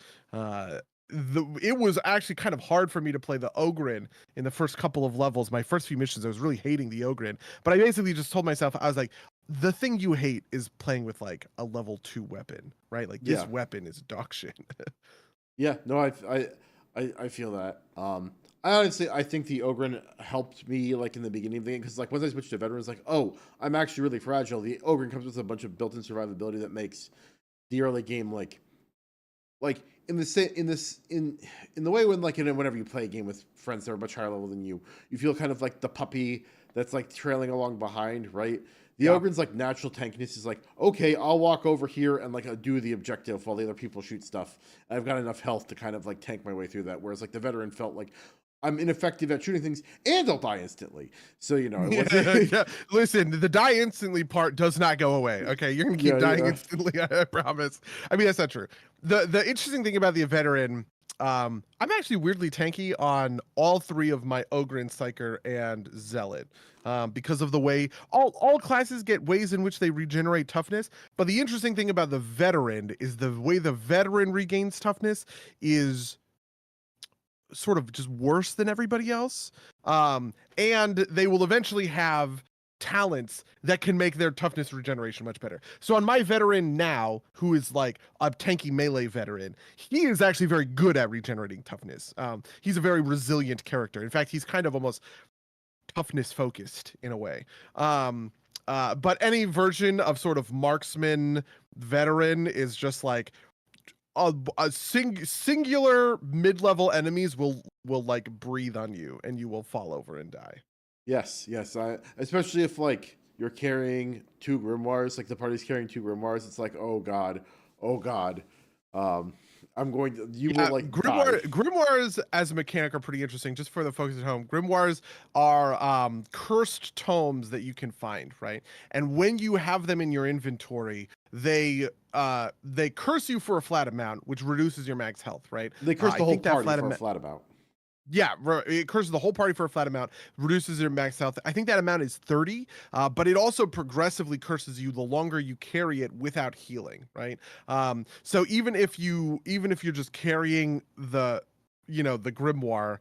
It was actually kind of hard for me to play the Ogryn in the first couple of levels. My first few missions, I was really hating the Ogryn, but I basically just told myself, I was like, the thing you hate is playing with like a level 2 weapon, right? Like this weapon is dog shit. Yeah, no, I feel that. I think the Ogryn helped me like in the beginning of the game because like once I switched to veteran, it's like, oh, I'm actually really fragile. The Ogryn comes with a bunch of built-in survivability that makes the early game like in the way when like whenever you play a game with friends that are much higher level than you feel kind of like the puppy that's like trailing along behind, right? The Ogryn's like natural tankiness is like, okay, I'll walk over here and like do the objective while the other people shoot stuff. I've got enough health to kind of like tank my way through that. Whereas like the veteran felt like I'm ineffective at shooting things and I'll die instantly. So it wasn't... yeah. Listen, the die instantly part does not go away. Okay, you're gonna keep dying instantly. I promise. I mean, that's not true. The interesting thing about the veteran, I'm actually weirdly tanky on all 3 of my Ogryn, Psyker, and Zealot, because of the way all classes get ways in which they regenerate toughness. But the interesting thing about the veteran is the way the veteran regains toughness is sort of just worse than everybody else. And they will eventually have talents that can make their toughness regeneration much better. So on my veteran now, who is like a tanky melee veteran, he is actually very good at regenerating toughness. He's a very resilient character. In fact, he's kind of almost toughness focused in a way. But any version of sort of marksman veteran is just like singular mid-level enemies will like breathe on you and you will fall over and die. Yes. Especially if like you're carrying 2 grimoires, like the party's carrying 2 grimoires, it's like, oh god. I'm going to will like grimoires as a mechanic are pretty interesting. Just for the folks at home, grimoires are cursed tomes that you can find, right? And when you have them in your inventory, they curse you for a flat amount, which reduces your max health, right? They curse the whole party for a flat amount. Yeah, it curses the whole party for a flat amount, reduces your max health. I think that amount is 30, but it also progressively curses you the longer you carry it without healing, right? So even if you're just carrying the grimoire,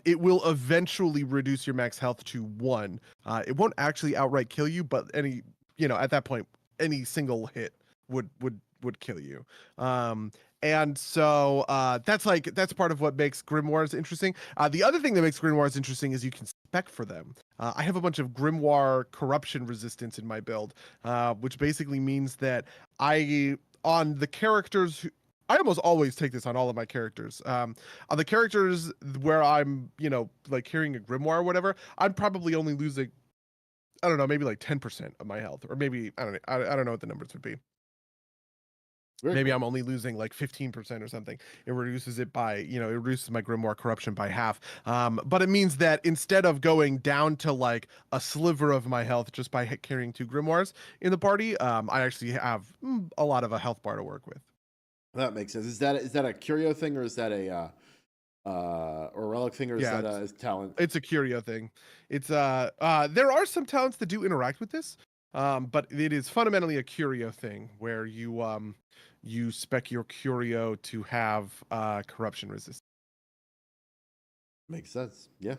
it will eventually reduce your max health to 1. It won't actually outright kill you, but at that point, any single hit would kill you. And so that's part of what makes grimoires interesting. The other thing that makes grimoires interesting is you can spec for them. I have a bunch of grimoire corruption resistance in my build, which basically means that on the characters I almost always take this on all of my characters. On the characters where I'm, like carrying a grimoire or whatever, I'm probably only losing, I don't know, maybe like 10% of my health, or maybe I don't know what the numbers would be. Maybe I'm only losing like 15% or something. It reduces it by, it reduces my grimoire corruption by half. But it means that instead of going down to like a sliver of my health just by carrying 2 grimoires in the party, I actually have a lot of a health bar to work with. That makes sense. Is that a curio thing, or is that a or relic thing, or is that a talent? It's a curio thing. It's there are some talents that do interact with this, but it is fundamentally a curio thing where you spec your curio to have corruption resistance. Makes sense. Yeah.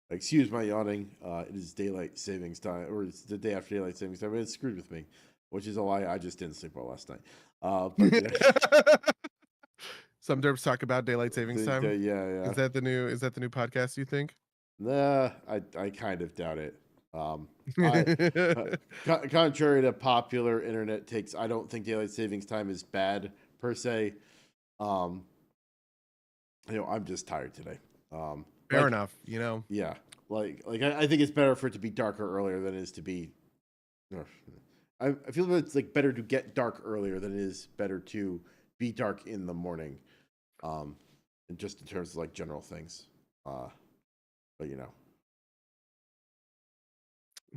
Excuse my yawning. It is daylight savings time, or it's the day after daylight savings time. It's screwed with me, which is a lie. I just didn't sleep well last night. But, some derps talk about daylight savings time. Yeah. Is that the new podcast, you think? Nah, I kind of doubt it. Contrary to popular internet takes, I don't think daylight savings time is bad per se. I'm just tired today. Fair enough. Yeah, I think it's better for it to be darker earlier than it is to be. I feel that it's like better to get dark earlier than it is better to be dark in the morning. And just in terms of like general things. But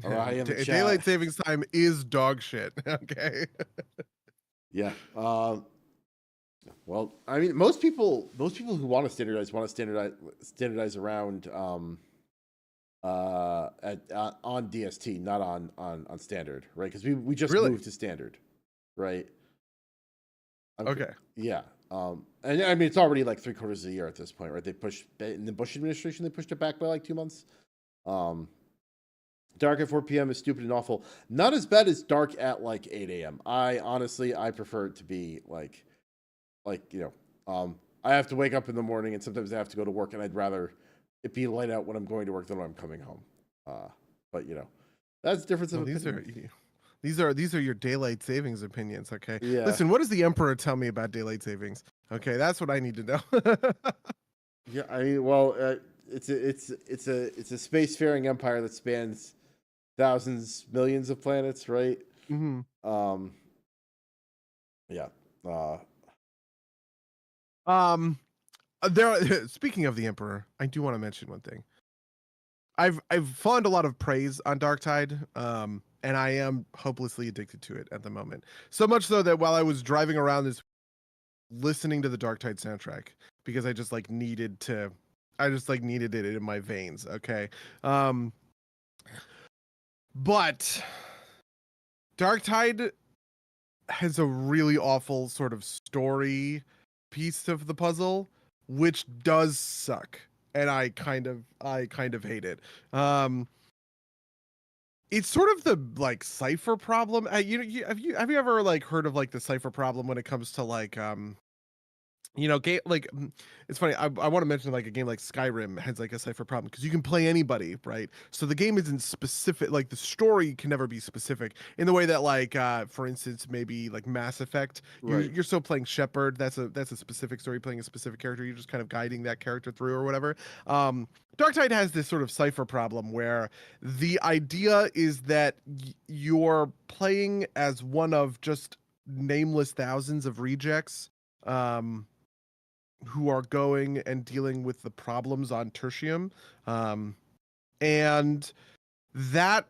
Orion in the chat. Daylight savings time is dog shit. Okay. Yeah. Well, I mean, most people who want to standardize around on DST, not on standard, right? Because we just moved to standard, right? Okay. Yeah. And I mean, it's already like 3/4 of the year at this point, right? They pushed in the Bush administration. They pushed it back by like 2 months. Dark at 4 p.m. is stupid and awful. Not as bad as dark at like 8 a.m. I prefer it to be like I have to wake up in the morning and sometimes I have to go to work, and I'd rather it be light out when I'm going to work than when I'm coming home. But that's the difference of opinion. These are your daylight savings opinions, okay? Yeah. Listen, what does the Emperor tell me about daylight savings? Okay, that's what I need to know. Yeah, I mean, well, it's a spacefaring empire that spans thousands, millions of planets, right? Mm-hmm. Yeah. Speaking of the Emperor, I do want to mention one thing. I've found a lot of praise on Darktide, and I am hopelessly addicted to it at the moment. So much so that while I was driving around listening to the Darktide soundtrack, because I just needed it in my veins. Okay. But Darktide has a really awful sort of story piece of the puzzle, which does suck, and I kind of hate it. It's sort of the cipher problem. Have you ever heard of the cipher problem when it comes to game it's funny. I want to mention a game like Skyrim has a cipher problem because you can play anybody, right? So the game isn't specific. The story can never be specific in the way that for instance, maybe Mass Effect. Right. You're still playing Shepard. That's a specific story, playing a specific character. You're just kind of guiding that character through or whatever. Darktide has this sort of cipher problem where the idea is that you're playing as one of just nameless thousands of rejects who are going and dealing with the problems on Tertium. And that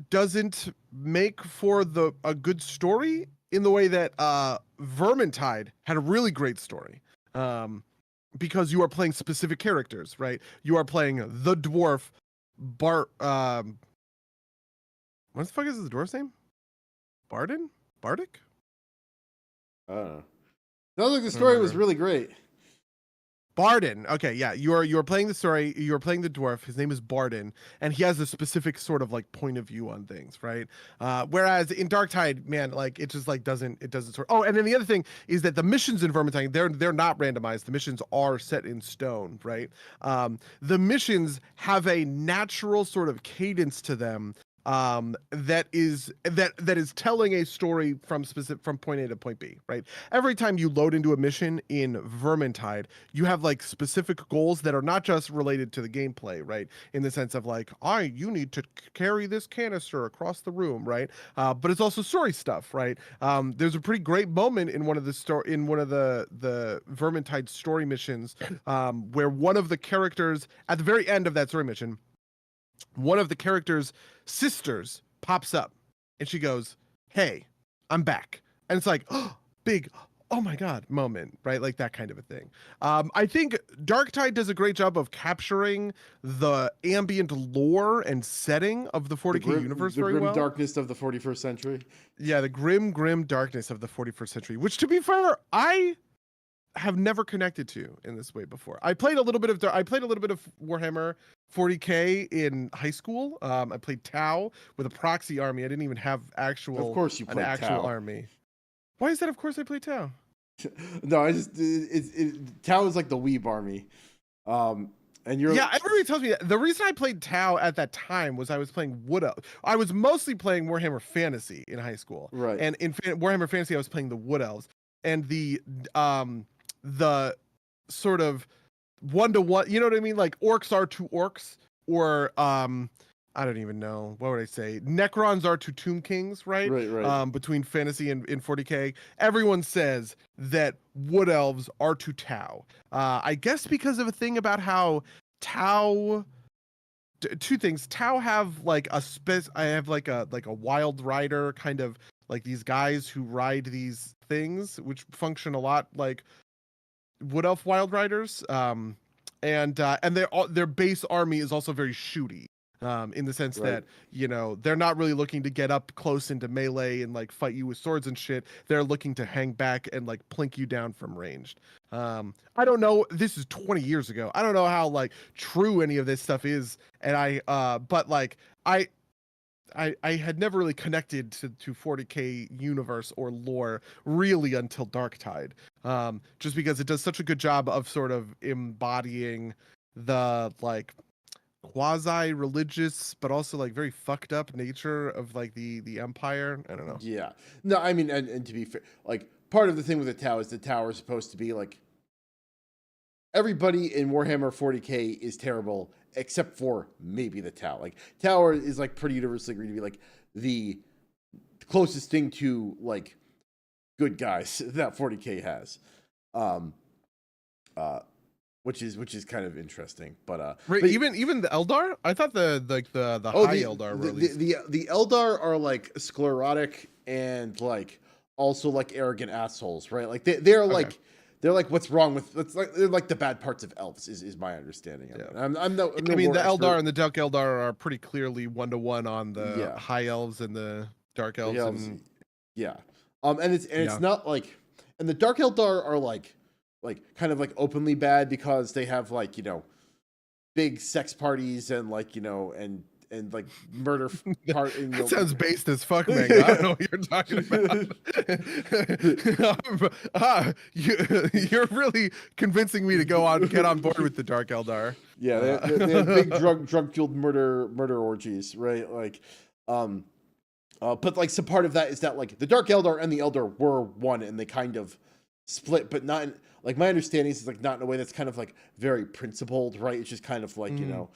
doesn't make for a good story in the way that Vermintide had a really great story. Because you are playing specific characters, right? You are playing the dwarf what the fuck is the dwarf's name? Bardic? I don't know. Sounds like the story was really great. Barden. Okay, yeah. You're playing the story. You're playing the dwarf. His name is Barden, and he has a specific sort of point of view on things, right? Whereas in Darktide, man, it just doesn't sort. Oh, and then the other thing is that the missions in Vermintide, they're not randomized. The missions are set in stone, right? The missions have a natural sort of cadence to them. That is telling a story from point A to point B, right? Every time you load into a mission in Vermintide, you have specific goals that are not just related to the gameplay, right? In the sense of you need to carry this canister across the room, right? But it's also story stuff, right? There's a pretty great moment in one of the Vermintide story missions, where one of the characters at the very end of that story mission, one of the characters' sisters pops up and she goes, "Hey, I'm back." And it's big, oh my God moment, right? That kind of a thing. I think Darktide does a great job of capturing the ambient lore and setting of the 40K universe very well. The grim darkness of the 41st century. Yeah, the grim darkness of the 41st century, which, to be fair, I have never connected to in this way before. I played a little bit of Warhammer 40K in high school. I played Tau with a proxy army. I didn't even have Of course you played an actual Tau. Army. Why is that? Of course I played Tau. No, Tau is like the weeb army. And you're everybody tells me that. The reason I played Tau at that time was I was playing Wood Elves. I was mostly playing Warhammer Fantasy in high school. Right. And in Warhammer Fantasy, I was playing the Wood Elves. And the sort of 1-to-1, you know what I mean? Orcs are to orcs, or I don't even know. What would I say? Necrons are to Tomb Kings, right? Right. Between fantasy and in 40k, everyone says that Wood Elves are to Tau. I guess because of a thing about how Tau. Two things. Tau have like a I have like a wild rider kind of like these guys who ride these things, which function a lot like Wood Elf Wild Riders. And their base army is also very shooty. In the sense Right. that, you know, they're not really looking to get up close into melee and like fight you with swords and shit. They're looking to hang back and like plink you down from ranged. I don't know. This is 20 years ago. I don't know how like true any of this stuff is. And but like I had never really connected to 40k universe or lore really until Darktide. Just because it does such a good job of sort of embodying the like quasi-religious but also like very fucked up nature of like the empire. I don't know. Yeah. No, I mean, and to be fair, like part of the thing with the tower is supposed to be like everybody in Warhammer 40k is terrible except for maybe the tower. Like tower is like pretty universally agreed to be like the closest thing to like good guys that 40k has. Which is kind of interesting, but right, but, even the Eldar. I thought the high Eldar were the Eldar are like sclerotic and like also like arrogant assholes, right? Like they're okay. like they're like what's wrong with they're like the bad parts of elves is my understanding of it. I'm no I mean the expert. Eldar and the Dark Eldar are pretty clearly 1-to-1 on the high elves and the dark elves. And yeah, and it's not like, and the Dark Eldar are like kind of like openly bad because they have like, you know, big sex parties and like, you know, and like murder part. That sounds based as fuck, man. I don't know what you're talking about. You're really convincing me to get on board with the Dark Eldar. Yeah, they have big drug fueled murder orgies, right? Like, but like some part of that is that like the Dark Eldar and the Eldar were one, and they kind of split, but not in, like my understanding is like not in a way that's kind of like very principled, right? It's just kind of like, you know,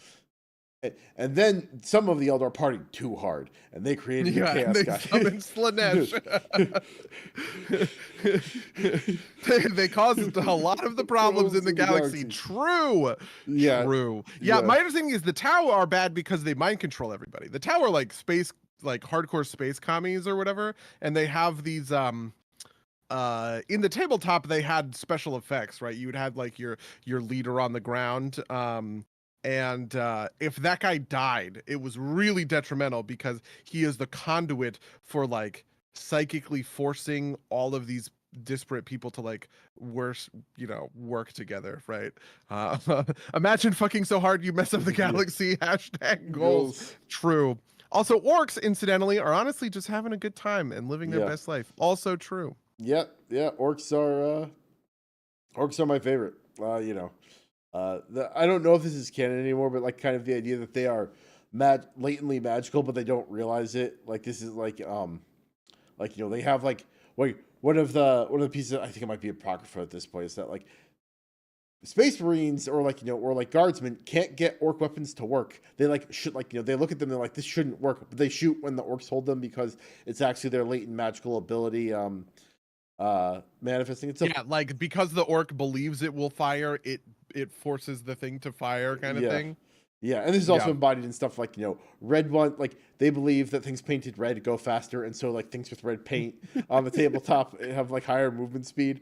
and then some of the Eldar partied too hard, and they created a chaos they guy. Summoned Slanesh. they caused a lot of the problems in the galaxy. True. Yeah. True. Yeah, my understanding is the Tau are bad because they mind control everybody. The Tau are like space, like hardcore space commies or whatever, and they have these in the tabletop they had special effects, right? You would have like your leader on the ground, and if that guy died, it was really detrimental because he is the conduit for like psychically forcing all of these disparate people to like work together, right? Imagine fucking so hard you mess up the galaxy. Hashtag goals. True. Also, orcs, incidentally, are honestly just having a good time and living their best life. Also true. Yeah, orcs are my favorite. You know, I don't know if this is canon anymore, but like kind of the idea that they are latently magical, but they don't realize it. Like this is like you know, they have like one of the pieces, I think it might be Apocrypha at this point, is that like Space Marines or like, you know, or like guardsmen can't get orc weapons to work. They like should like, you know, they look at them and they're like, this shouldn't work, but they shoot when the orcs hold them because it's actually their latent magical ability manifesting itself. Yeah, like because the orc believes it will fire, it forces the thing to fire, kind of thing. Yeah, and this is also embodied in stuff like, you know, red one, like they believe that things painted red go faster, and so like things with red paint on the tabletop have like higher movement speed.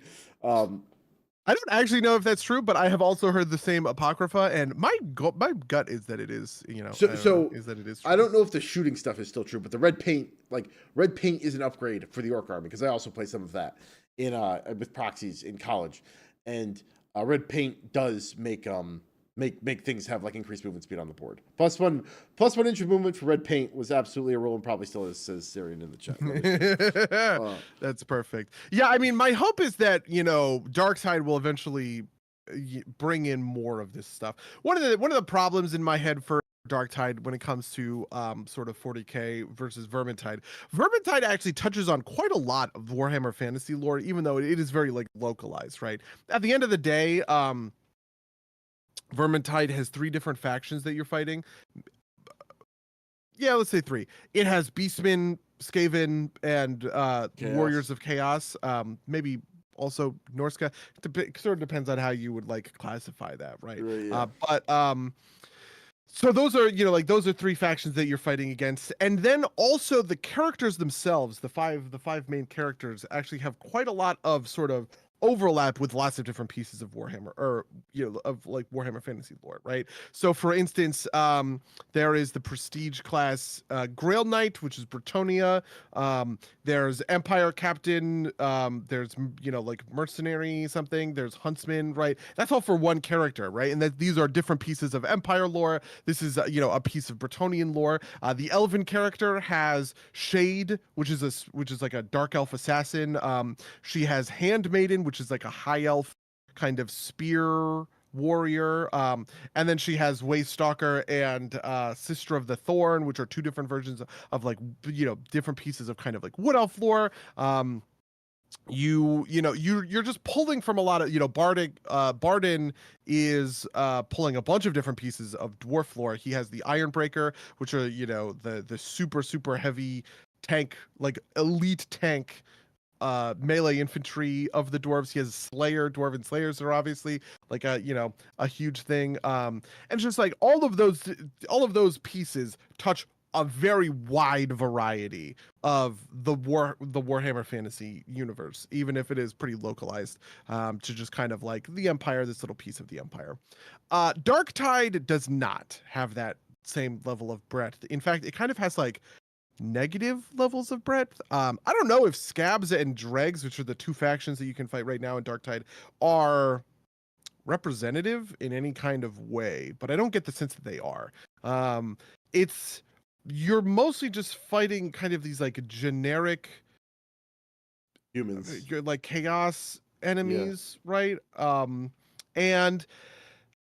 I don't actually know if that's true, but I have also heard the same Apocrypha, and my gut is that it is, you know, is that it is true. I don't know if the shooting stuff is still true, but the red paint is an upgrade for the orc army, because I also play some of that in with proxies in college, and red paint does make things have like increased movement speed on the board. Plus one inch of movement for red paint was absolutely a rule, and probably still is, says Syrian in the chat. That's perfect. Yeah, I mean, my hope is that, you know, Darktide will eventually bring in more of this stuff. One of the problems in my head for Darktide when it comes to sort of 40k versus Vermintide actually touches on quite a lot of Warhammer fantasy lore, even though it is very like localized, right? At the end of the day, Vermintide has 3 different factions that you're fighting. yeah, let's say 3. It has Beastmen, Skaven, and Warriors of Chaos. Maybe also Norska. Sort of depends on how you would like classify that, right? Yeah. So those are, like those are 3 factions that you're fighting against. And then also the characters themselves, the five main characters actually have quite a lot of sort of overlap with lots of different pieces of Warhammer, or of like Warhammer fantasy lore, right? So for instance, there is the prestige class Grail Knight, which is Bretonia. There's Empire Captain, there's like mercenary something, there's Huntsman, right? That's all for one character, right? And that these are different pieces of Empire lore. This is a piece of Bretonian lore. The Elven character has Shade, which is like a dark elf assassin. She has Handmaiden, which is like a high elf kind of spear warrior. And then she has Waystalker and Sister of the Thorn, which are 2 different versions of like different pieces of kind of like wood elf lore. You're just pulling from a lot of Barden is pulling a bunch of different pieces of dwarf lore. He has the Ironbreaker, which are the super heavy tank, like elite tank melee infantry of the dwarves. He has Slayer. Dwarven Slayers are obviously like a huge thing. And just like all of those pieces touch a very wide variety of the Warhammer fantasy universe, even if it is pretty localized to just kind of like the Empire, this little piece of the Empire. Darktide does not have that same level of breadth. In fact, it kind of has like negative levels of breadth. I don't know if Scabs and Dregs, which are the 2 factions that you can fight right now in Darktide, are representative in any kind of way, but I don't get the sense that they are. You're mostly just fighting kind of these like generic humans, you're like chaos enemies, right? And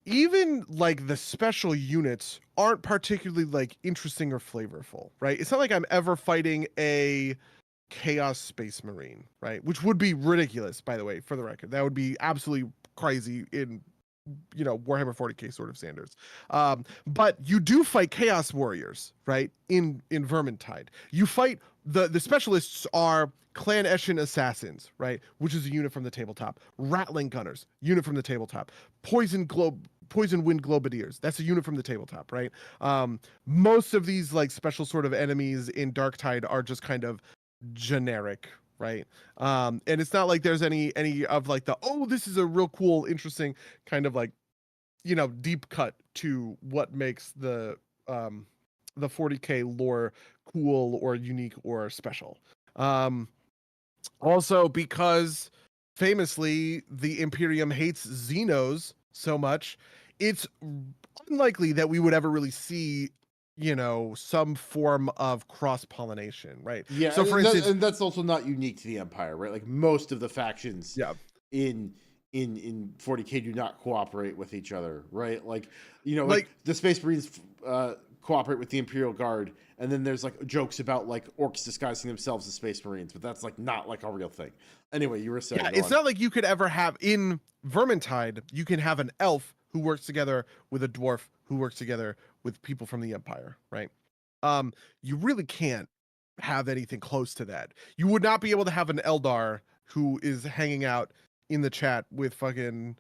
even like the special units aren't particularly like interesting or flavorful, right? It's not like I'm ever fighting a Chaos Space Marine, right? Which would be ridiculous, by the way, for the record. That would be absolutely crazy in Warhammer 40k sort of standards. But you do fight Chaos Warriors, right? In Vermintide. You fight the specialists are Clan Eshin Assassins, right? Which is a unit from the tabletop. Rattling Gunners, unit from the tabletop. Poison Wind Globadiers, that's a unit from the tabletop, right? Most of these like special sort of enemies in Darktide are just kind of generic, right? And it's not like there's any of like this is a real cool, interesting kind of like deep cut to what makes the 40k lore cool or unique or special. Also because famously the Imperium hates Xenos so much, it's unlikely that we would ever really see some form of cross-pollination, right? Yeah, so for instance, and that's also not unique to the Empire, right? Like most of the factions in 40k do not cooperate with each other, right? Like like the Space Marines cooperate with the Imperial Guard, and then there's like jokes about like orcs disguising themselves as Space Marines, but that's like not like a real thing. Anyway, you were saying, it's not like you could ever have in Vermintide, you can have an elf who works together with a dwarf who works together with people from the Empire, right? You really can't have anything close to that. You would not be able to have an Eldar who is hanging out in the chat with fucking,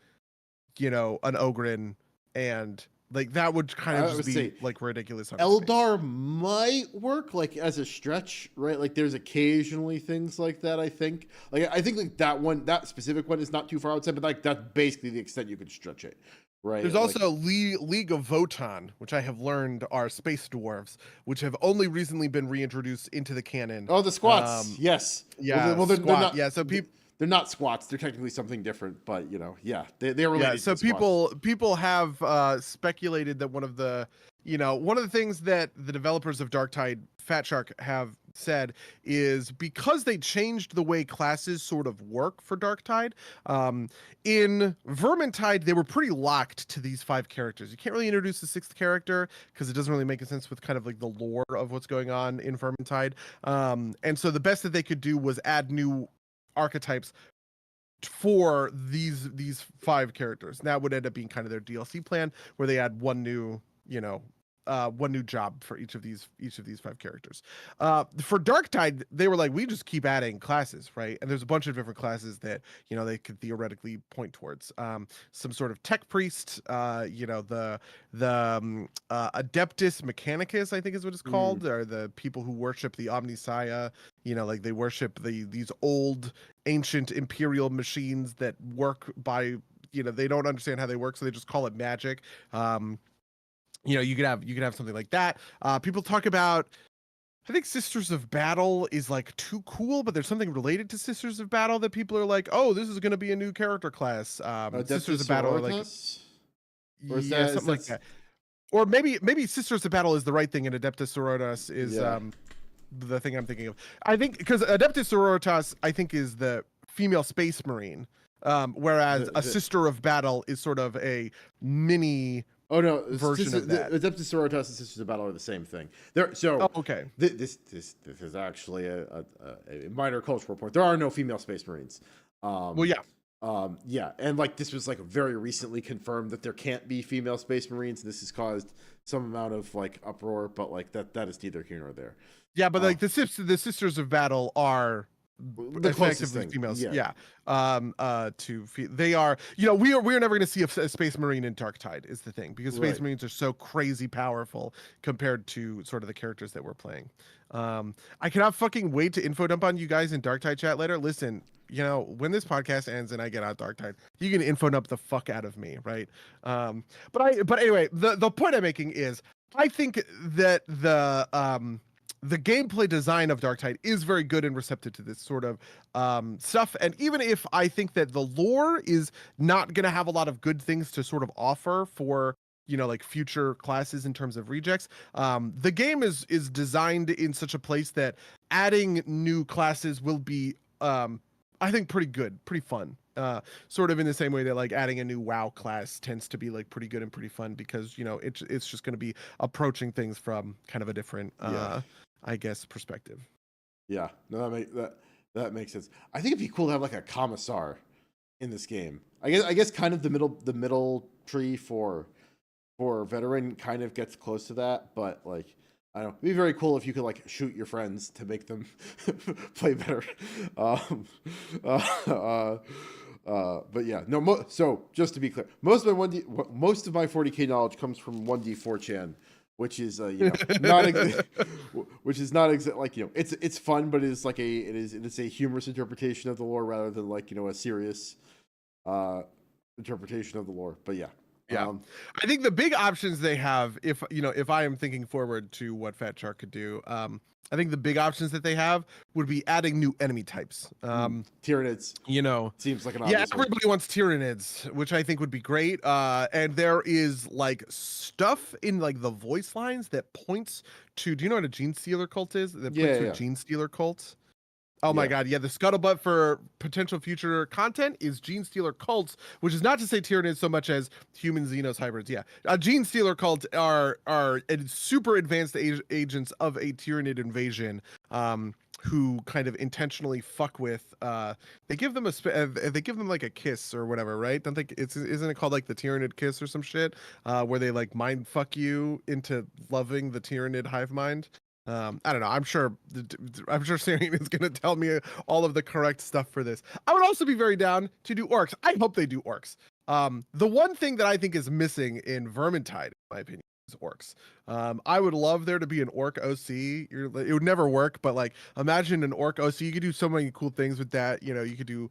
an Ogryn, and like that would kind of just be like ridiculous. Eldar might work like as a stretch, right? Like there's occasionally things like that. I think like that specific one is not too far outside, but like that's basically the extent you could stretch it. Right. There's also League of Votan, which I have learned are space dwarves, which have only recently been reintroduced into the canon. Oh, the squats. Yes. Yeah. Well, they're not. Yeah. So people. They're not squats. They're technically something different, but they're related. Yeah, so people have speculated that one of the things that the developers of Darktide, Fat Shark, have said is because they changed the way classes sort of work for Darktide. In Vermintide, they were pretty locked to these 5 characters. You can't really introduce a 6th character because it doesn't really make sense with kind of like the lore of what's going on in Vermintide. And so the best that they could do was add new archetypes for these 5 characters. That would end up being kind of their DLC plan, where they add one new one new job for each of these 5 characters. For Darktide, they were like, we just keep adding classes, right? And there's a bunch of different classes that they could theoretically point towards. Some sort of tech priest, the Adeptus Mechanicus, I think is what it's called, are the people who worship the Omnissiah. Like they worship these old ancient imperial machines that work by, they don't understand how they work, so they just call it magic. You could have something like that. People talk about, I think Sisters of Battle is like too cool, but there's something related to Sisters of Battle that people are like, oh, this is going to be a new character class. Sisters of Battle are like, yeah, something like that. Or maybe Sisters of Battle is the right thing, and Adeptus Sororitas is the thing I'm thinking of. I think because Adeptus Sororitas, I think, is the female space marine, whereas a Sister of Battle is sort of a mini. Oh no! Version of that. Adeptus Sororitas and Sisters of Battle are the same thing. Okay. This is actually a minor cultural point. There are no female space marines. Yeah, and like this was like very recently confirmed that there can't be female space marines. This has caused some amount of like uproar, but like that is neither here nor there. Yeah, but like the Sisters of Battle are the closest thing. Females. They are, we are never going to see a space marine in Darktide is the thing, because space marines are so crazy powerful compared to sort of the characters that we're playing. I cannot fucking wait to info dump on you guys in Darktide chat later. Listen, when this podcast ends and I get out Darktide, you can info dump the fuck out of me, right? But anyway, the point I'm making is I think that the gameplay design of Darktide is very good and receptive to this sort of stuff. And even if I think that the lore is not going to have a lot of good things to sort of offer for, like future classes in terms of rejects, the game is designed in such a place that adding new classes will be, I think, pretty good, pretty fun. Sort of in the same way that like adding a new WoW class tends to be like pretty good and pretty fun, because it's just going to be approaching things from kind of a different I guess perspective. Yeah, no, that makes sense. I think it'd be cool to have like a commissar in this game. I guess kind of the middle tree for veteran kind of gets close to that, but like I don't know, it'd be very cool if you could like shoot your friends to make them play better. But yeah, no. So just to be clear, most of my 40K knowledge comes from 1D4chan. Which is not which is not like it's fun, but it's like it's a humorous interpretation of the lore rather than like a serious interpretation of the lore. But yeah. I think the big options they have, if I am thinking forward to what Fat Shark could do, I think the big options that they have would be adding new enemy types. Tyranids. Seems like an obvious one. Everybody wants Tyranids, which I think would be great. And there is like stuff in like the voice lines that points to. Do you know what a Gene Stealer cult is? That points to a Gene Stealer cult. Oh my god, yeah, the scuttlebutt for potential future content is Gene Stealer cults, which is not to say Tyranids so much as human Xenos hybrids. Yeah, Gene Stealer cults are super advanced agents of a Tyranid invasion, who kind of intentionally fuck with. They give them like a kiss or whatever, right? Don't think isn't it called like the Tyranid kiss or some shit, where they like mind fuck you into loving the Tyranid hive mind. I don't know. I'm sure Syrian is going to tell me all of the correct stuff for this. I would also be very down to do orcs. I hope they do orcs. The one thing that I think is missing in Vermintide, in my opinion, is orcs. I would love there to be an orc OC. It would never work, but like imagine an orc OC. You could do so many cool things with that. You could do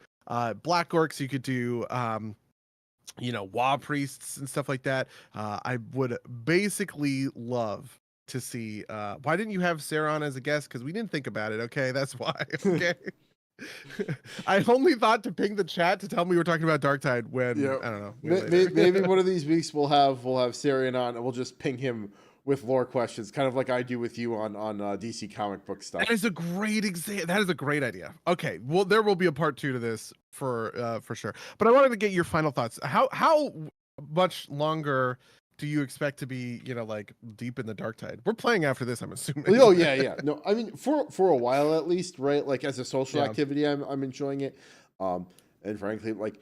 black orcs. You could do Wa priests and stuff like that. I would basically love to see. Why didn't you have Sarah on as a guest? Because we didn't think about it. Okay, that's why. Okay. I only thought to ping the chat to tell me we're talking about Darktide when I don't know. Maybe one of these weeks we'll have Sarian on and we'll just ping him with lore questions, kind of like I do with you on DC comic book stuff. That is a great example. That is a great idea. Okay, well there will be a part 2 to this for sure. But I wanted to get your final thoughts. How much longer do you expect to be, like deep in the Darktide? We're playing after this, I'm assuming. Oh yeah. No, I mean for a while at least, right? Like as a social activity, I'm enjoying it. And frankly, like,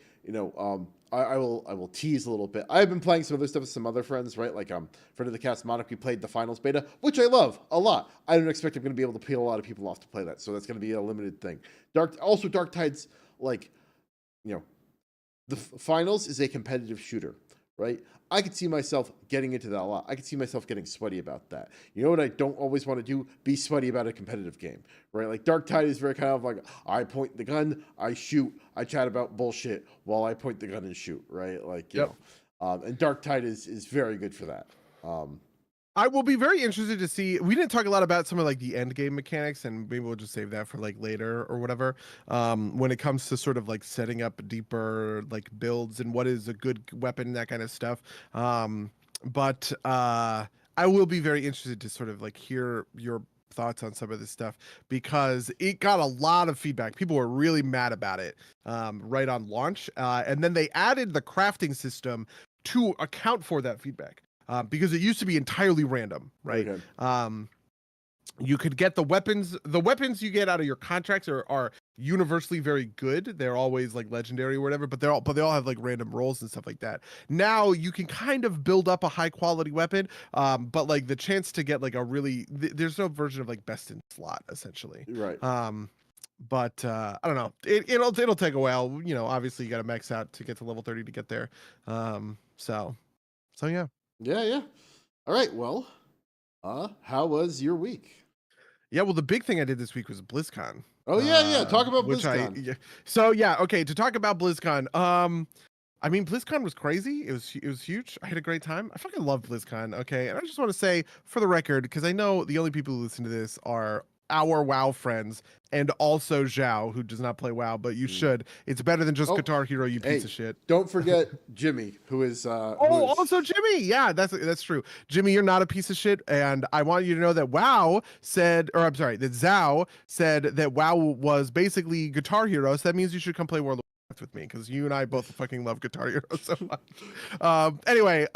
I will tease a little bit. I've been playing some other stuff with some other friends, right? Like friend of the cast Monica, we played the finals beta, which I love a lot. I don't expect I'm going to be able to peel a lot of people off to play that, so that's going to be a limited thing. Darktide's like, the finals is a competitive shooter, right? I could see myself getting into that a lot. I could see myself getting sweaty about that. You know what I don't always want to do? Be sweaty about a competitive game, right? Like Darktide is very kind of like, I point the gun, I shoot, I chat about bullshit while I point the gun and shoot, right? Like, you know, and Darktide is very good for that. I will be very interested to see. We didn't talk a lot about some of like the end game mechanics, and maybe we'll just save that for like later or whatever. When it comes to sort of like setting up deeper like builds and what is a good weapon, that kind of stuff. But I will be very interested to sort of like hear your thoughts on some of this stuff, because it got a lot of feedback. People were really mad about it right on launch, and then they added the crafting system to account for that feedback. Because it used to be entirely random, right? Okay. You could get the weapons. The weapons you get out of your contracts are universally very good. They're always like legendary or whatever, but they all have like random rolls and stuff like that. Now you can kind of build up a high quality weapon, but like the chance to get like a really there's no version of like best in slot essentially. Right. But I don't know. It'll take a while. Obviously you got to max out to get to level 30 to get there. So yeah. Yeah. All right. Well, how was your week? Yeah, well, the big thing I did this week was BlizzCon. Oh yeah. Talk about BlizzCon. Okay. To talk about BlizzCon, I mean, BlizzCon was crazy. It was huge. I had a great time. I fucking love BlizzCon. Okay, and I just want to say for the record, because I know the only people who listen to this are our WoW friends, and also Zhao, who does not play WoW, but you should. It's better than just Guitar Hero, you piece of shit. Don't forget Jimmy, who is also Jimmy. Yeah, that's true. Jimmy, you're not a piece of shit, and I want you to know that that Zhao said that WoW was basically Guitar Hero, so that means you should come play World of Warcraft with me, because you and I both fucking love Guitar Hero so much. Anyway,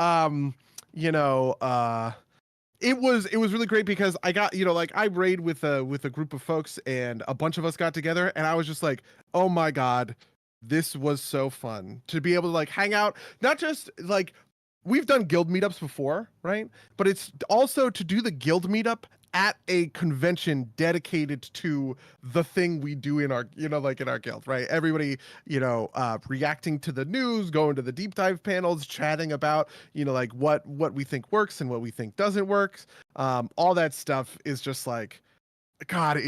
it was really great because I got, I raid with a group of folks, and a bunch of us got together, and I was just like, oh my God, this was so fun to be able to like hang out. Not just like we've done guild meetups before, right? But it's also to do the guild meetup at a convention dedicated to the thing we do in our, in our guild, right? Everybody, reacting to the news, going to the deep dive panels, chatting about, like what we think works and what we think doesn't work. All that stuff is just like, God,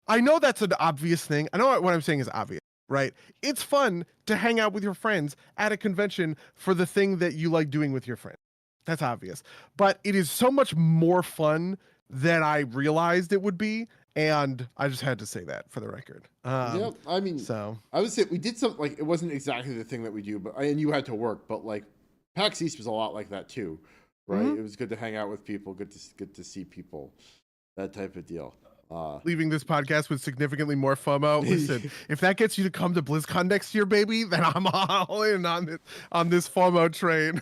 I know that's an obvious thing. I know what I'm saying is obvious, right? It's fun to hang out with your friends at a convention for the thing that you like doing with your friends. That's obvious. But it is so much more fun than I realized it would be. And I just had to say that for the record. Yeah, I mean, I would say we did something like, it wasn't exactly the thing that we do, but and you had to work, but like PAX East was a lot like that too, right? Mm-hmm. It was good to hang out with people, good to see people, that type of deal. Leaving this podcast with significantly more FOMO. Listen, if that gets you to come to BlizzCon next year, baby, then I'm all in on this FOMO train.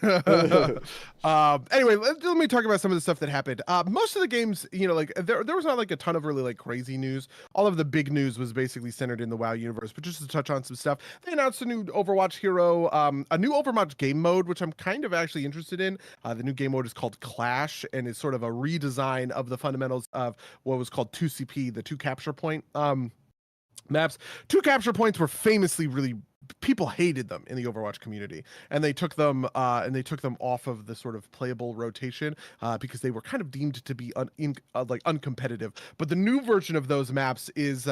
Anyway, let me talk about some of the stuff that happened. Most of the games, like there was not like a ton of really like crazy news. All of the big news was basically centered in the WoW universe. But just to touch on some stuff, they announced a new Overwatch hero, a new Overwatch game mode, which I'm kind of actually interested in. The new game mode is called Clash, and it's sort of a redesign of the fundamentals of what was called 2CP, the 2 capture point maps. 2 capture points were famously really, people hated them in the Overwatch community, and they took them off of the sort of playable rotation because they were kind of deemed to be uncompetitive. But the new version of those maps is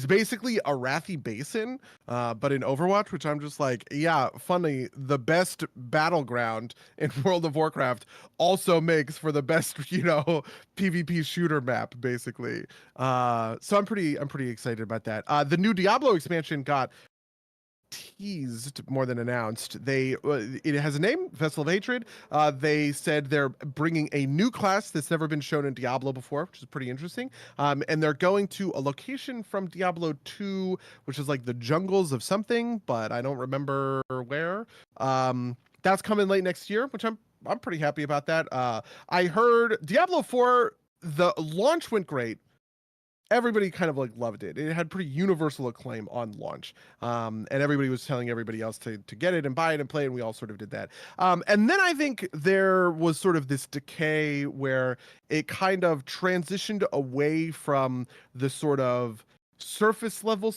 basically Arathi Basin, but in Overwatch, which I'm just like, yeah, funny. The best battleground in World of Warcraft also makes for the best, PvP shooter map, basically. So I'm pretty excited about that. The new Diablo expansion got teased more than announced. It has a name, Vessel of Hatred. They said they're bringing a new class that's never been shown in Diablo before, which is pretty interesting. And they're going to a location from Diablo 2, which is like the jungles of something, but I don't remember where. That's coming late next year, which I'm pretty happy about that. I heard Diablo 4, the launch went great. everybody kind of like loved it. It had pretty universal acclaim on launch. And everybody was telling everybody else to get it and buy it and play it, and we all sort of did that. And then I think there was sort of this decay where it kind of transitioned away from the sort of surface level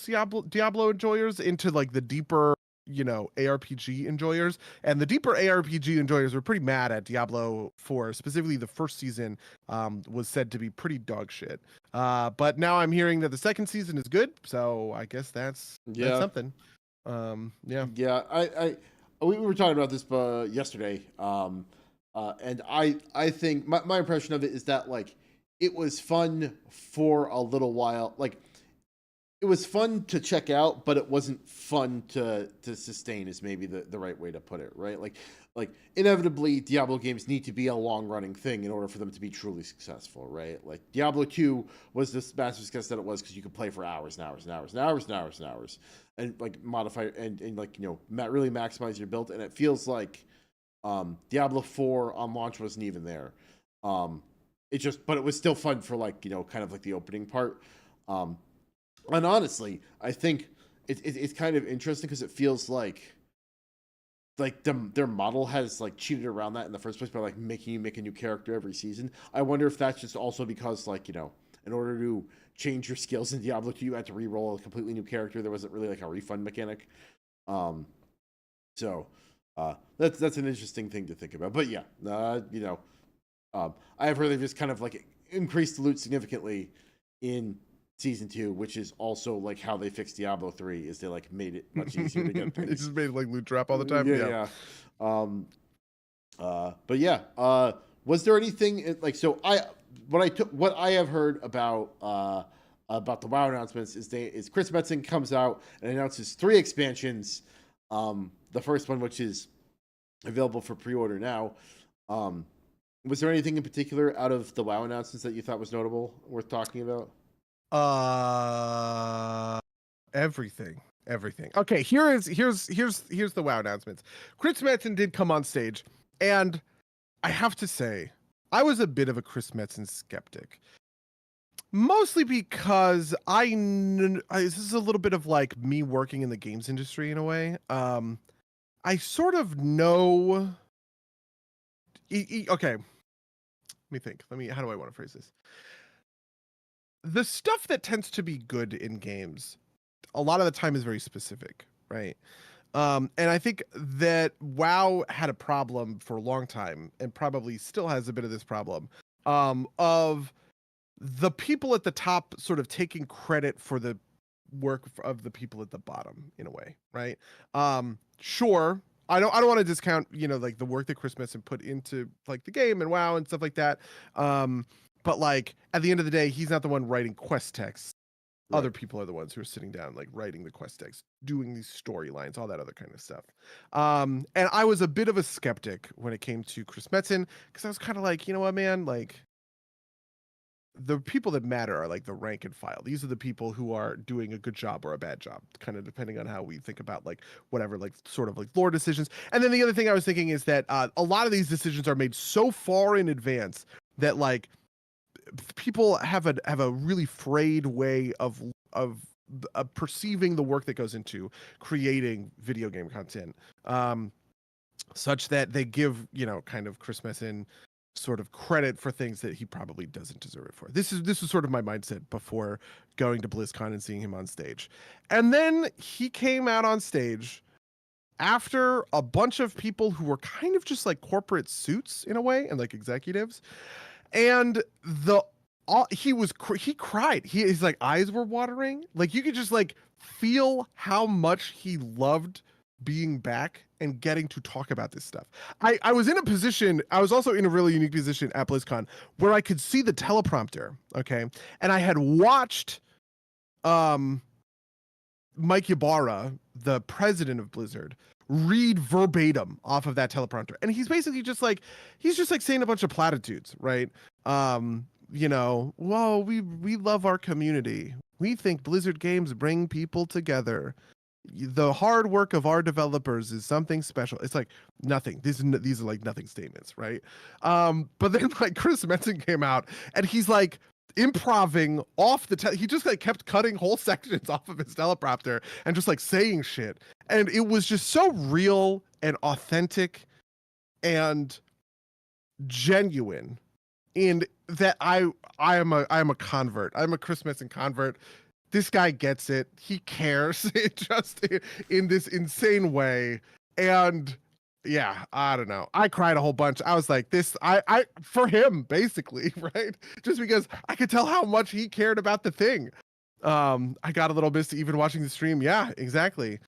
Diablo enjoyers into like the deeper, ARPG enjoyers. And the deeper ARPG enjoyers were pretty mad at Diablo 4. Specifically, the first season was said to be pretty dog shit. But now I'm hearing that the second season is good, so I guess that's something. Yeah. Yeah, we were talking about this yesterday, and I think my impression of it is that like it was fun for a little while, like it was fun to check out, but it wasn't fun to sustain is maybe the right way to put it, right? Like inevitably Diablo games need to be a long running thing in order for them to be truly successful, right? Like Diablo 2 was this massive success that it was because you could play for hours and hours and hours and hours and hours and hours and like modify and like, really maximize your build. And it feels like Diablo 4 on launch wasn't even there. But it was still fun for like, kind of like the opening part. And honestly, I think it's kind of interesting because it feels like their model has like cheated around that in the first place by like making you make a new character every season. I wonder if that's just also because like, in order to change your skills in Diablo 2, you had to re-roll a completely new character. There wasn't really like a refund mechanic. So that's an interesting thing to think about. But yeah, I have heard they've just kind of like increased the loot significantly in Season 2, which is also like how they fixed Diablo 3, is they like made it much easier to get things. It just made like loot drop all the time. Yeah. But yeah, was there anything like, so what I have heard about the WoW announcements is Chris Metzen comes out and announces 3 expansions. The first one, which is available for pre-order now. Was there anything in particular out of the WoW announcements that you thought was notable, worth talking about? Everything. Okay, here's the WoW announcements. Chris Metzen did come on stage, and I have to say, I was a bit of a Chris Metzen skeptic. Mostly because this is a little bit of like me working in the games industry in a way. I sort of know. Okay, let me think. How do I want to phrase this? The stuff that tends to be good in games, a lot of the time is very specific, right? And I think that WoW had a problem for a long time, and probably still has a bit of this problem, of the people at the top sort of taking credit for the work of the people at the bottom in a way, right? Sure, I don't want to discount, like the work that Chris Metzen put into like the game and WoW and stuff like that. But like at the end of the day, he's not the one writing quest texts. Right. Other people are the ones who are sitting down, like writing the quest texts, doing these storylines, all that other kind of stuff. And I was a bit of a skeptic when it came to Chris Metzen, because I was kind of like, you know what, man, like the people that matter are like the rank and file. These are the people who are doing a good job or a bad job, kind of depending on how we think about like whatever, like sort of like lore decisions. And then the other thing I was thinking is that a lot of these decisions are made so far in advance that like people have a really frayed way of perceiving the work that goes into creating video game content, such that they give kind of Chris Metzen sort of credit for things that he probably doesn't deserve it for. This is sort of my mindset before going to BlizzCon and seeing him on stage. And then he came out on stage after a bunch of people who were kind of just like corporate suits in a way, and like executives. And he cried. His like eyes were watering. Like you could just like feel how much he loved being back and getting to talk about this stuff. I was in a position, I was also in a really unique position at BlizzCon where I could see the teleprompter, okay? And I had watched Mike Ybarra, the president of Blizzard, read verbatim off of that teleprompter. And he's basically just like saying a bunch of platitudes, right? Whoa, we love our community. We think Blizzard games bring people together. The hard work of our developers is something special. It's like nothing. These are like nothing statements, right? But then like Chris Metzen came out and he's like improving off the he just like kept cutting whole sections off of his teleprompter and just like saying shit, and it was just so real and authentic and genuine in that I am a convert. I'm a Chris Metzen convert. This guy gets it. He cares it just in this insane way. And yeah, I don't know. I cried a whole bunch. I was like, this, I for him, basically, right? Just because I could tell how much he cared about the thing. I got a little misty even watching the stream. Yeah, exactly.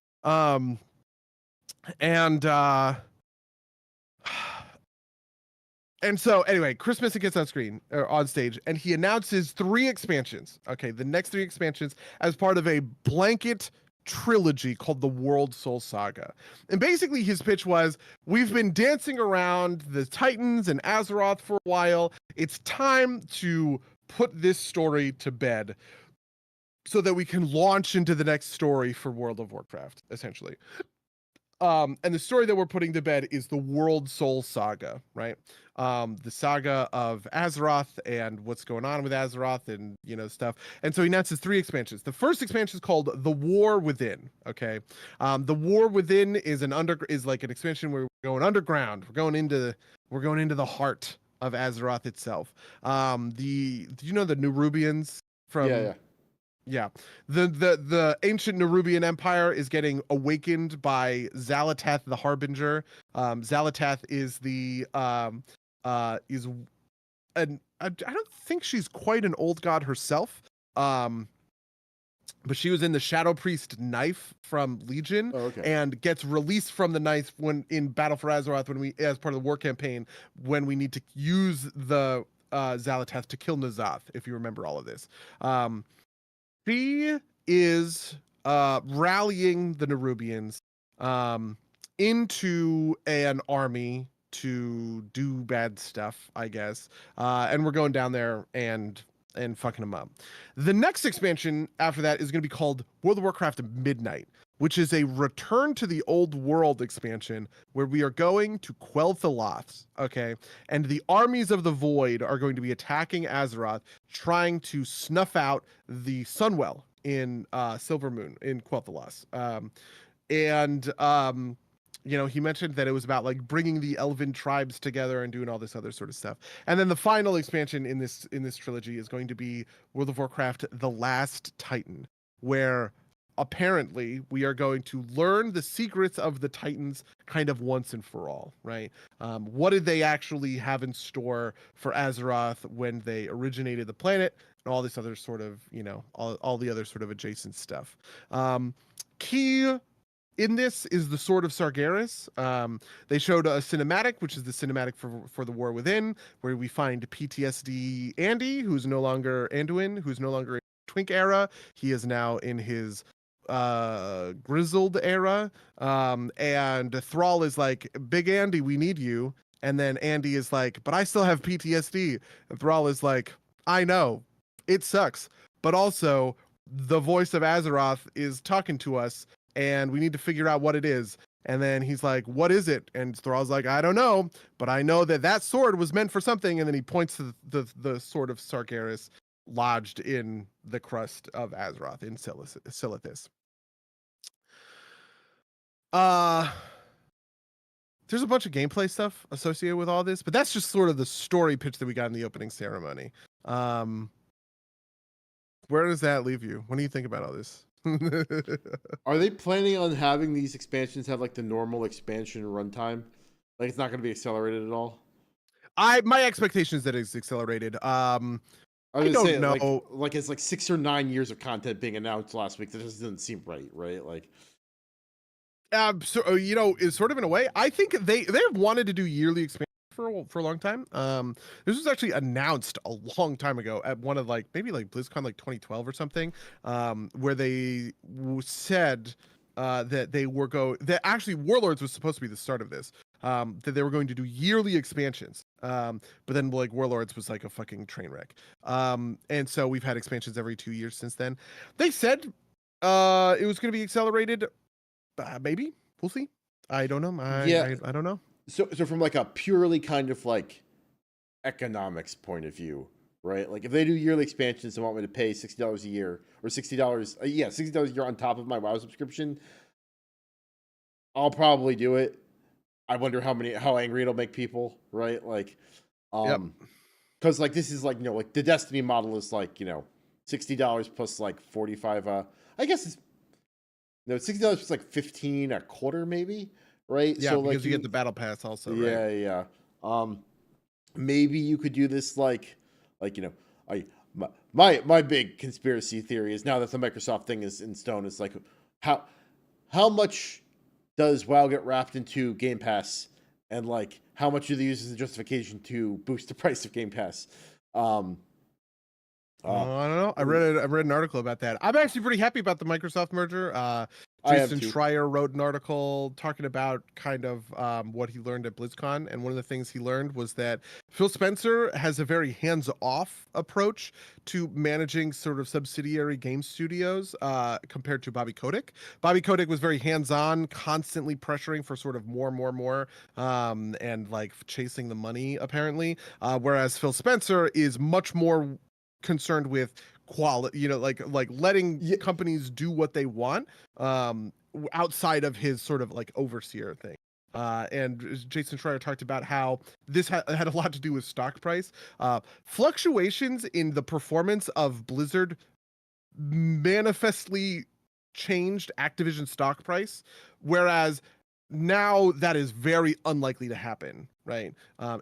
And so anyway, Chris Metzen gets on screen or on stage and he announces 3 expansions. Okay, the next 3 expansions as part of a blanket trilogy called the World Soul Saga. And basically his pitch was, we've been dancing around the Titans and Azeroth for a while. It's time to put this story to bed so that we can launch into the next story for World of Warcraft, essentially. And the story that we're putting to bed is the World Soul Saga, right? The saga of Azeroth and what's going on with Azeroth and, you know, stuff. And so he announces 3 expansions. The first expansion is called The War Within, okay? The War Within is like an expansion where we're going underground. We're going into the heart of Azeroth itself. Do you know the Nerubians from... Yeah. Yeah, the ancient Nerubian Empire is getting awakened by Xal'atath the Harbinger. Xal'atath is I don't think she's quite an old god herself. But she was in the Shadow Priest knife from Legion, and gets released from the knife when in Battle for Azeroth as part of the war campaign when we need to use the Xal'atath to kill N'Zoth, if you remember all of this. She is rallying the Nerubians into an army to do bad stuff, I guess. And we're going down there and fucking them up. The next expansion after that is going to be called World of Warcraft Midnight, which is a return to the old world expansion where we are going to Quel'Thalas, okay? And the armies of the Void are going to be attacking Azeroth, trying to snuff out the Sunwell in Silvermoon in Quel'Thalas. You know, he mentioned that it was about like bringing the elven tribes together and doing all this other sort of stuff. And then the final expansion in this trilogy is going to be World of Warcraft The Last Titan, where apparently we are going to learn the secrets of the Titans kind of once and for all, right? What did they actually have in store for Azeroth when they originated the planet and all this other sort of, you know, all the other sort of adjacent stuff. Key in this is the Sword of Sargeras. They showed a cinematic, which is the cinematic for the War Within, where we find PTSD Andy, who's no longer Anduin, who's no longer in Twink era. He is now in his grizzled era. And Thrall is like, Big Andy, we need you. And then Andy is like, but I still have PTSD. And Thrall is like, I know, it sucks. But also, the voice of Azeroth is talking to us, and we need to figure out what it is. And then he's like, what is it? And Thrall's like, I don't know, but I know that sword was meant for something. And then he points to the Sword of Sargeras lodged in the crust of Azeroth in Silithis. There's a bunch of gameplay stuff associated with all this, but that's just sort of the story pitch that we got in the opening ceremony. Where does that leave you? What do you think about all this? Are they planning on having these expansions have like the normal expansion runtime? Like it's not going to be accelerated at all? My expectation is that it's accelerated. I don't know. Like it's like 6 or 9 years of content being announced last week. That just doesn't seem right? Like, so you know, is sort of in a way. I think they've wanted to do yearly expansion for a long time. This was actually announced a long time ago at one of maybe BlizzCon 2012 or something, where they said that that actually Warlords was supposed to be the start of this. That they were going to do yearly expansions. But then Warlords was like a fucking train wreck. And so we've had expansions every 2 years since then. They said it was going to be accelerated. Maybe we'll see. I don't know. I don't know. So from like a purely kind of like economics point of view, right? Like if they do yearly expansions and want me to pay $60 a year or $60, $60 a year on top of my WoW subscription, I'll probably do it. I wonder how angry it'll make people, right? Like, Yep. because like this is like like the Destiny model is like $60 plus like 45. I guess it's $60 plus like 15 a quarter maybe, right? Yeah, So because like you get the battle pass also, right? yeah. Maybe you could do this like I my big conspiracy theory is now that the Microsoft thing is in stone is like how much does WoW get wrapped into Game Pass, and like how much do they use as a justification to boost the price of Game Pass? I don't know. I read an article about that. I'm actually pretty happy about the Microsoft merger. I have Jason too. Schreier wrote an article talking about kind of what he learned at BlizzCon, and one of the things he learned was that Phil Spencer has a very hands-off approach to managing sort of subsidiary game studios compared to Bobby Kotick. Bobby Kotick was very hands-on, constantly pressuring for sort of more, and like chasing the money apparently. Whereas Phil Spencer is much more concerned with quality, like letting companies do what they want outside of his sort of like overseer thing. And Jason Schreier talked about how this had a lot to do with stock price. Fluctuations in the performance of Blizzard manifestly changed Activision stock price, whereas now that is very unlikely to happen, right?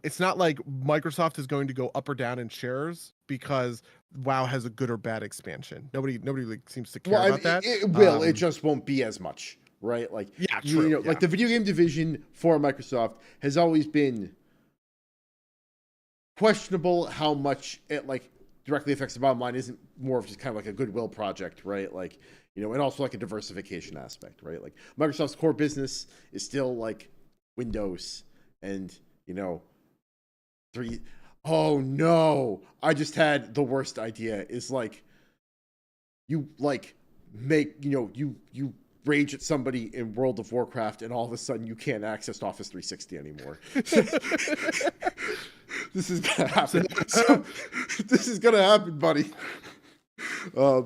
It's not like Microsoft is going to go up or down in shares because WoW has a good or bad expansion. Nobody like seems to care about that. It will. It just won't be as much, right? Like yeah, true. Like the video game division for Microsoft has always been questionable how much it like directly affects the bottom line. Isn't more of just kind of like a goodwill project, right? Like and also like a diversification aspect, right? Like Microsoft's core business is still like Windows and three. Oh no! I just had the worst idea. Is like you like make you rage at somebody in World of Warcraft, and all of a sudden you can't access Office 360 anymore. This is gonna happen. This is gonna happen, buddy.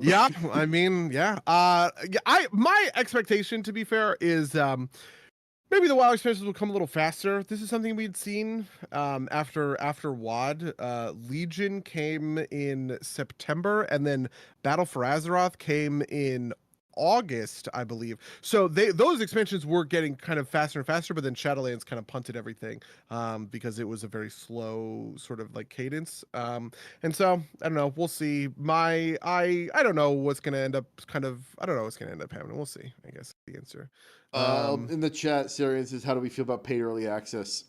Yeah, I mean, yeah. My expectation, to be fair, is maybe the WoW expansions will come a little faster. This is something we'd seen after WoD. Legion came in September, and then Battle for Azeroth came in August, I believe. So those expansions were getting kind of faster and faster, but then Shadowlands kind of punted everything because it was a very slow sort of like cadence. And so I don't know. We'll see. I don't know what's gonna end up I don't know what's gonna end up happening. We'll see. I guess is the answer. In the chat, Sarian says, "How do we feel about paid early access?"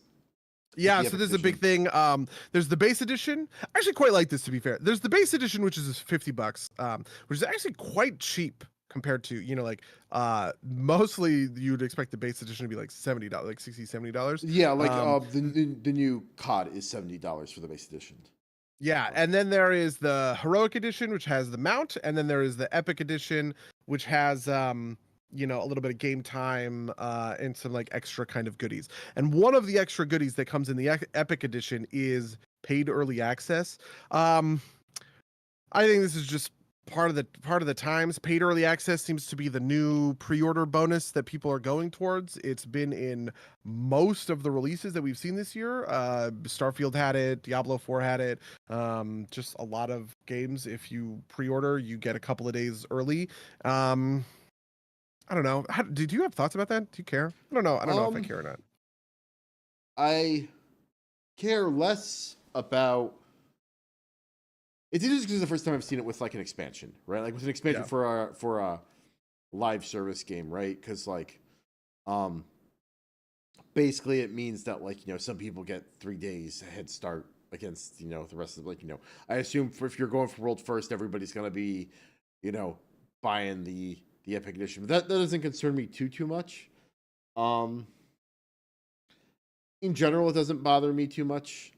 Yeah, so this is a big thing. There's the base edition. I actually quite like this, to be fair. There's the base edition, which is $50, which is actually quite cheap compared to mostly you'd expect the base edition to be like $70, like $60-$70. Yeah, like the new COD is $70 for the base edition. Yeah, and then there is the heroic edition, which has the mount, and then there is the epic edition, which has a little bit of game time and some like extra kind of goodies. And one of the extra goodies that comes in the epic edition is paid early access. I think this is just part of the times. Paid early access seems to be the new pre-order bonus that people are going towards. It's been in most of the releases that we've seen this year. Starfield had it, Diablo 4 had it. Just a lot of games, if you pre-order, you get a couple of days early. I don't know. Did you have thoughts about that? Do you care? I don't know. I don't know if I care or not. I care less about. It's interesting because it's the first time I've seen it with like an expansion, right? Like with an expansion for a live service game, right? Because like, basically it means that like some people get 3 days head start against the rest of I assume if you're going for world first, everybody's gonna be buying the epic edition, but that doesn't concern me too much. In general, it doesn't bother me too much.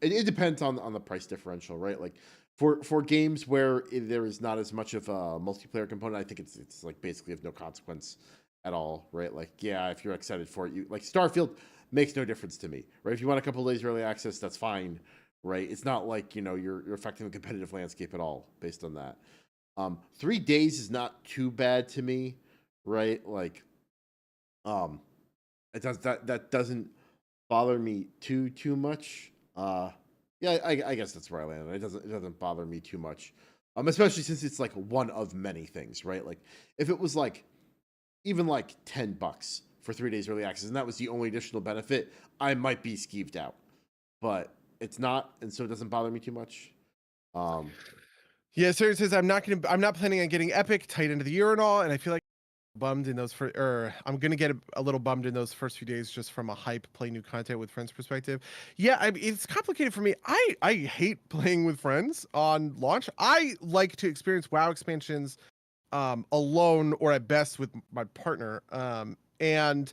It depends on the price differential, right? Like for games where there is not as much of a multiplayer component, I think it's like basically of no consequence at all, right? Like if you're excited for it, you like Starfield makes no difference to me, right? If you want a couple of days early access, that's fine, right? It's not like, you're affecting the competitive landscape at all based on that. 3 days is not too bad to me, right? Like, it does that doesn't bother me too much. Yeah, I guess that's where I landed. It doesn't bother me too much. Especially since it's like one of many things, right? Like if it was like even like $10 for 3 days early access, and that was the only additional benefit, I might be skeeved out. But it's not, and so it doesn't bother me too much. Yeah, Sarah says I'm not planning on getting Epic tight into the year and all, and I feel like bummed in those I'm gonna get a little bummed in those first few days just from a hype play new content with friends perspective. Yeah, it's complicated for me. I hate playing with friends on launch. I like to experience WoW expansions alone or at best with my partner. And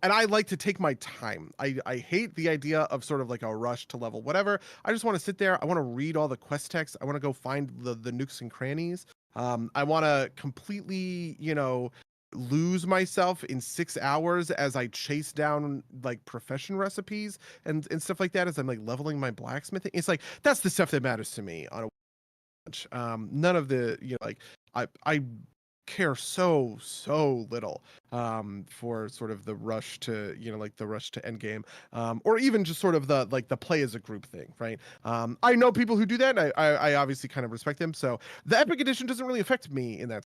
I like to take my time. I hate the idea of sort of like a rush to level whatever. I just want to sit there. I want to read all the quest text. I want to go find the nooks and crannies. I want to completely, lose myself in 6 hours as I chase down like profession recipes and stuff like that as I'm like leveling my blacksmithing. It's like that's the stuff that matters to me on a launch. None of the, like I care so little for sort of the rush to like the rush to end game, or even just sort of the like the play as a group thing, right? I know people who do that, and I obviously kind of respect them. So the Epic Edition doesn't really affect me in that.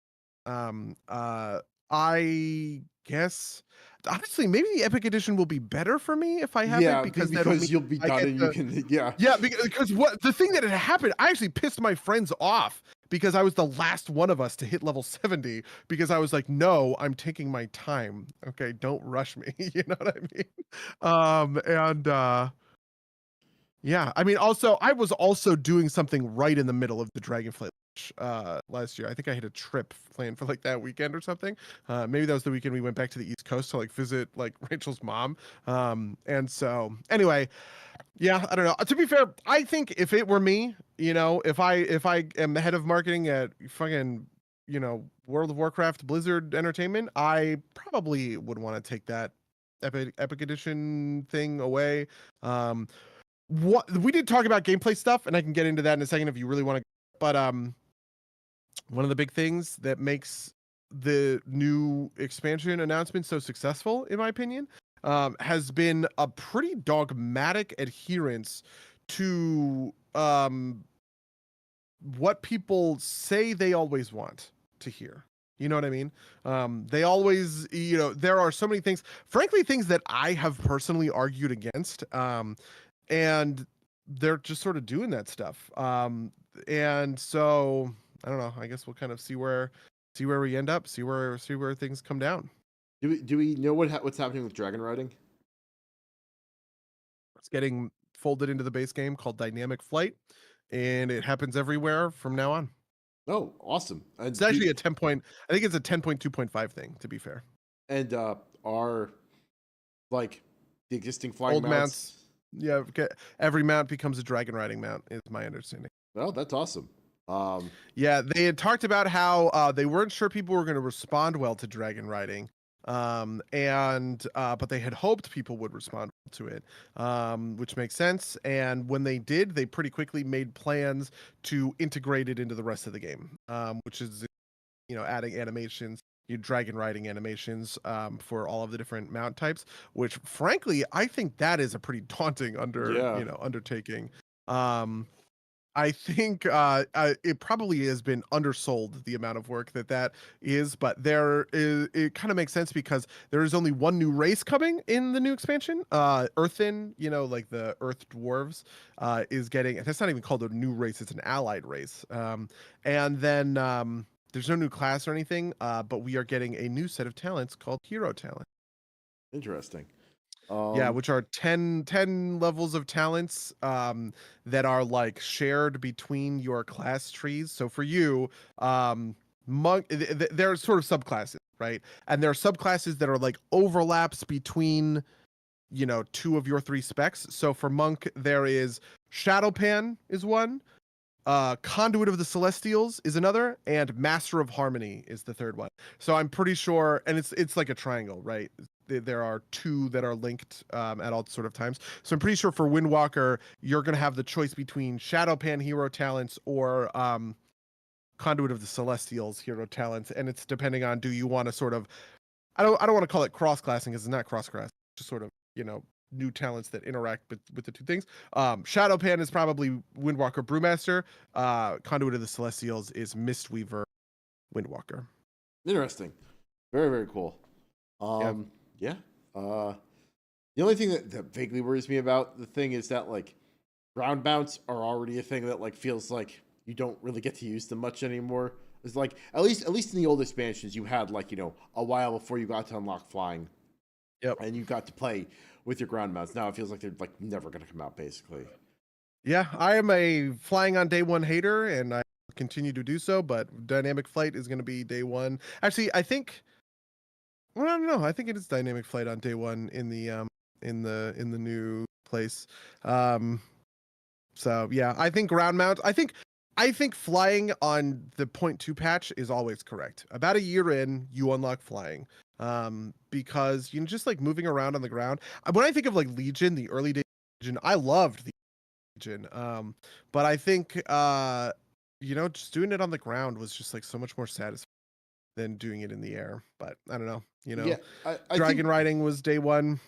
I guess honestly maybe the Epic Edition will be better for me if I have it, because you'll be done and you can yeah, because what the thing that had happened, I actually pissed my friends off because I was the last one of us to hit level 70 because I was like, no, I'm taking my time. Okay, don't rush me. You know what I mean? Yeah, I mean, also, I was also doing something right in the middle of the Dragonflight last year. I think I had a trip planned for like that weekend or something. Maybe that was the weekend we went back to the East Coast to like visit like Rachel's mom. And so anyway, yeah, I don't know. To be fair, I think if it were me, if I am the head of marketing at fucking, World of Warcraft Blizzard Entertainment, I probably would want to take that Epic Edition thing away. What we did talk about gameplay stuff, and I can get into that in a second if you really want to. But one of the big things that makes the new expansion announcement so successful, in my opinion, has been a pretty dogmatic adherence to what people say they always want to hear. You know what I mean? They always, there are so many things, frankly, things that I have personally argued against. And they're just sort of doing that stuff. And so I don't know. I guess we'll kind of see where we end up, see where things come down. Do we know what's happening with dragon riding? It's getting folded into the base game called Dynamic Flight, and it happens everywhere from now on. Oh, awesome! It's actually a 10 point. I think it's a 10.2.5 thing, to be fair. And are like the existing flying old mounts? Yeah, every mount becomes a dragon riding mount, is my understanding. Oh, that's awesome. Yeah, they had talked about how they weren't sure people were going to respond well to dragon riding, but they had hoped people would respond to it, which makes sense. And when they did, they pretty quickly made plans to integrate it into the rest of the game, which is, adding animations, dragon riding animations for all of the different mount types, which frankly I think that is a pretty daunting undertaking. I think it probably has been undersold, the amount of work that is, but it kind of makes sense because there is only one new race coming in the new expansion. Earthen, like the Earth Dwarves, is getting, that's not even called a new race, it's an allied race. And then there's no new class or anything, but we are getting a new set of talents called Hero Talent. Interesting. Yeah, which are 10 levels of talents that are like shared between your class trees. So for you, monk, there are sort of subclasses, right? And there are subclasses that are like overlaps between, two of your 3 specs. So for monk, there is Shadowpan is one, Conduit of the Celestials is another, and Master of Harmony is the third one. So I'm pretty sure, and it's like a triangle, right? there are two that are linked at all sort of times. So I'm pretty sure for Windwalker, you're going to have the choice between Shadowpan hero talents or Conduit of the Celestials hero talents, and it's depending on, do you want to sort of, I don't want to call it cross-classing because it's not cross-class, just sort of, new talents that interact with the two things. Shadowpan is probably Windwalker Brewmaster. Conduit of the Celestials is Mistweaver Windwalker. Interesting. Very, very cool. Yeah. The only thing that vaguely worries me about the thing is that like ground bounce are already a thing that like feels like you don't really get to use them much anymore. It's like at least in the old expansions you had like, a while before you got to unlock flying. Yep. And you got to play with your ground mounts. Now it feels like they're like never going to come out basically. Yeah, I am a flying on day one hater, and I continue to do so, but dynamic flight is going to be day one. Actually, I think, well, I don't know. I think it is dynamic flight on day one in the new place. So yeah, I think ground mount. I think flying on the 0.2 patch is always correct. About a year in, you unlock flying. Because just like moving around on the ground. When I think of like Legion, the early days of Legion, I loved the Legion. But I think just doing it on the ground was just like so much more satisfying than doing it in the air. But I don't know. Yeah, I dragon think, riding was day one.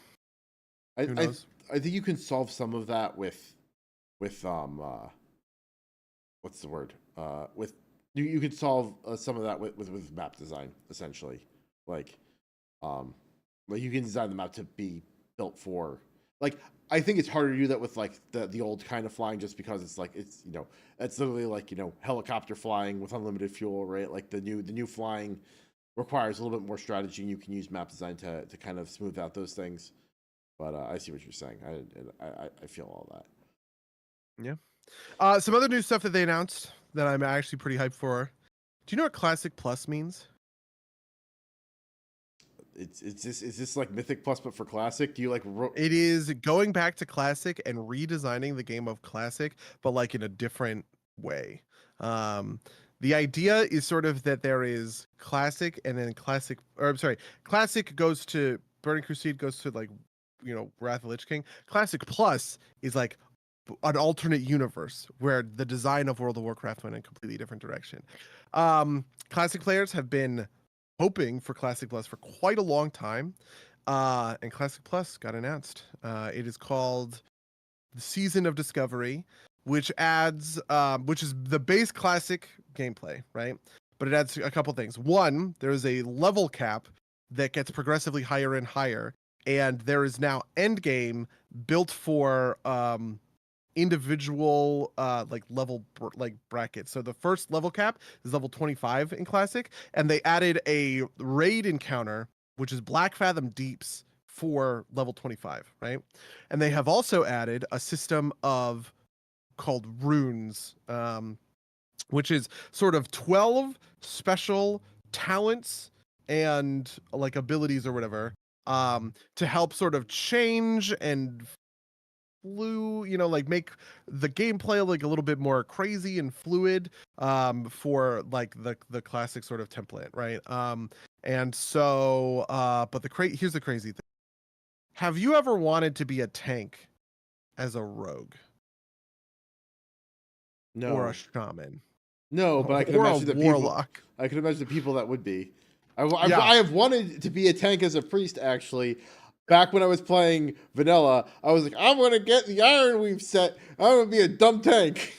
Who knows? I think you can solve some of that with what's the word? With you could solve some of that with map design essentially. Like you can design the map to be built for like. I think it's harder to do that with like the old kind of flying, just because it's like it's literally like helicopter flying with unlimited fuel, right? Like the new flying requires a little bit more strategy, and you can use map design to kind of smooth out those things. But I see what you're saying. I feel all that. Yeah. Some other new stuff that they announced that I'm actually pretty hyped for. Do you know what Classic Plus means? Is this like Mythic Plus but for Classic? Do you like? It is going back to Classic and redesigning the game of Classic, but like in a different way. The idea is sort of that there is Classic, and then Classic goes to Burning Crusade, goes to like Wrath of Lich King. Classic Plus is like an alternate universe where the design of World of Warcraft went in a completely different direction. Classic players have been hoping for Classic Plus for quite a long time, and Classic Plus got announced. It is called the Season of Discovery, which adds, which is the base Classic gameplay, right? But it adds a couple things. One, there is a level cap that gets progressively higher and higher, and there is now endgame built for individual level brackets. So the first level cap is level 25 in Classic, and they added a raid encounter, which is Black Fathom Deeps, for level 25, right? And they have also added a system called runes, which is sort of 12 special talents and like abilities or whatever, to help sort of change and make the gameplay like a little bit more crazy and fluid, for like the Classic sort of template, right? And so but here's the crazy thing. Have you ever wanted to be a tank as a rogue? No. Or a shaman? No, but I can imagine the warlock. People. I can imagine the people that would be. I have wanted to be a tank as a priest, actually. Back when I was playing vanilla, I was like, I'm gonna get the Ironweave set. I'm gonna be a dumb tank.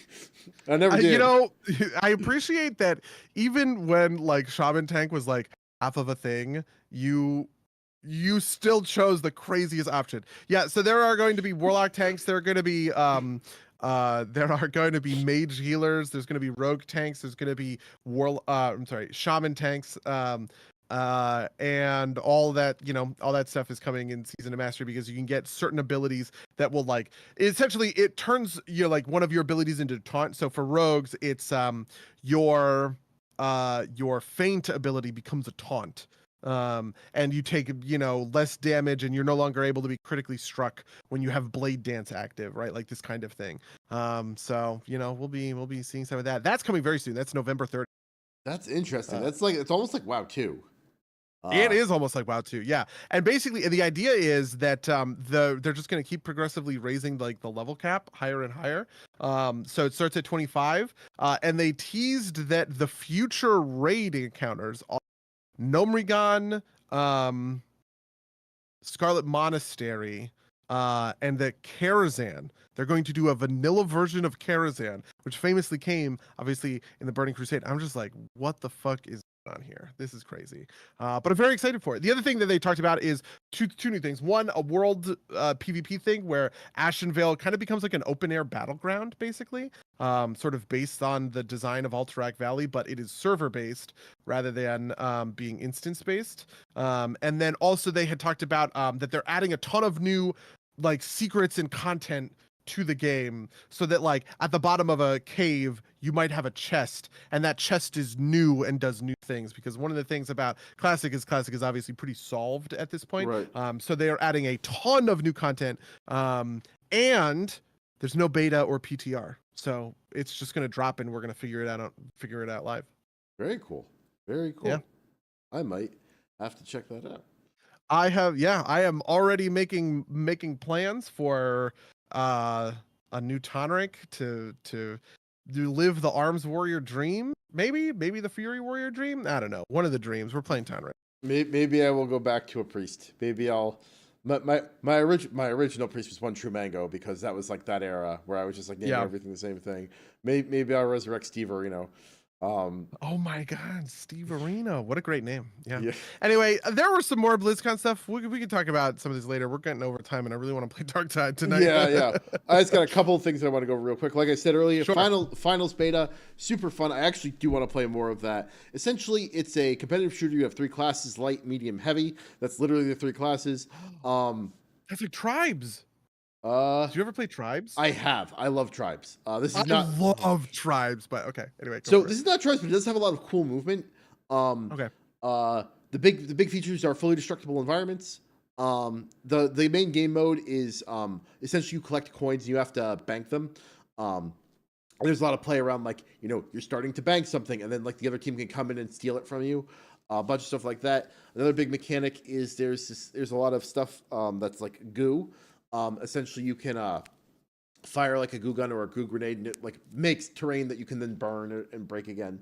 I never did. I appreciate that even when like Shaman Tank was like half of a thing, you still chose the craziest option. Yeah, so there are going to be Warlock tanks, there are going to be mage healers, there's going to be rogue tanks, there's going to be shaman tanks, and all that stuff is coming in Season of Mastery, because you can get certain abilities that will essentially it turns like one of your abilities into taunt. So for rogues, it's your feint ability becomes a taunt. And you take less damage, and you're no longer able to be critically struck when you have Blade Dance active, right? Like this kind of thing. So we'll be seeing some of that. That's coming very soon. That's November 30th. That's interesting. That's like, it's almost like WoW 2. It is almost like WoW 2, yeah. And basically, the idea is that they're just going to keep progressively raising like the level cap higher and higher. So it starts at 25, and they teased that the future raid encounters are Gnomrigan, Scarlet Monastery, and the Karazhan. They're going to do a vanilla version of Karazhan, which famously came, obviously, in the Burning Crusade. I'm just like, what the fuck is on here? This is crazy. But I'm very excited for it. The other thing that they talked about is two new things. One, a world PvP thing where Ashenvale kind of becomes like an open air battleground, basically, sort of based on the design of Alterac Valley, but it is server based rather than being instance based. And then also they had talked about that they're adding a ton of new like secrets and content to the game, so that like at the bottom of a cave you might have a chest, and that chest is new and does new things, because one of the things about classic is obviously pretty solved at this point, right. So they are adding a ton of new content, and there's no beta or PTR, so it's just going to drop and we're going to figure it out live. Very cool. Yeah. I might have to check that out. I am already making plans for a new tonic to live the Arms Warrior dream. Maybe the Fury Warrior dream. I don't know. One of the dreams. We're playing tonic. Maybe I will go back to a priest. Maybe I'll. My original priest was One True Mango, because that was like that era where I was just like naming everything the same thing. Maybe I'll resurrect Steve Areno. Oh my God, Steve Arena! What a great name. Yeah. Anyway, there were some more BlizzCon stuff. We can talk about some of these later. We're getting over time, and I really want to play Darktide tonight. Yeah. I just got a couple of things I want to go real quick. Like I said earlier, Sure. Finals beta, super fun. I actually do want to play more of that. Essentially, it's a competitive shooter. You have 3 classes: light, medium, heavy. That's literally the 3 classes. That's like Tribes. Did you ever play Tribes? I have. I love Tribes. I love Tribes, but okay. Anyway, so this is not Tribes, but it does have a lot of cool movement. Okay. The big features are fully destructible environments. The main game mode is essentially you collect coins and you have to bank them. There's a lot of play around, like, you're starting to bank something, and then like the other team can come in and steal it from you. A bunch of stuff like that. Another big mechanic is there's a lot of stuff that's like goo. Essentially, you can fire like a goo gun or a goo grenade, and it like makes terrain that you can then burn and break again.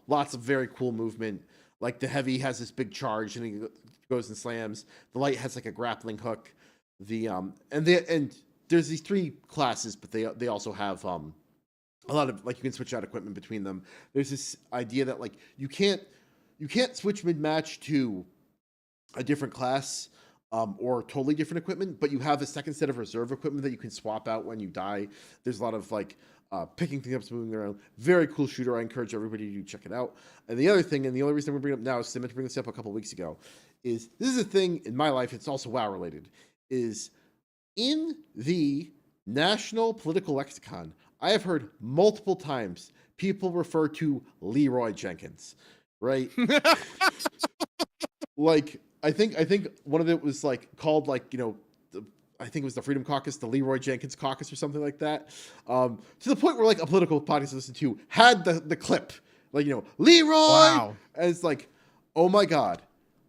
Lots of very cool movement. Like the heavy has this big charge and he goes and slams. The light has like a grappling hook. And there's these 3 classes, but they also have a lot of, like, you can switch out equipment between them. There's this idea that like you can't switch mid-match to a different class or totally different equipment, but you have a second set of reserve equipment that you can swap out when you die. There's a lot of like picking things up, moving around. Very cool shooter. I encourage everybody to check it out. And the other thing, and the only reason we're bringing it up now is I meant to bring this up a couple of weeks ago, is this is a thing in my life, it's also WoW related, is in the national political lexicon, I have heard multiple times people refer to Leroy Jenkins, right? Like, I think one of it was like called like, I think it was the Freedom Caucus, the Leroy Jenkins Caucus or something like that. To the point where like a political podcast I listened to had the clip, like, Leroy. Wow. And it's like, oh my God,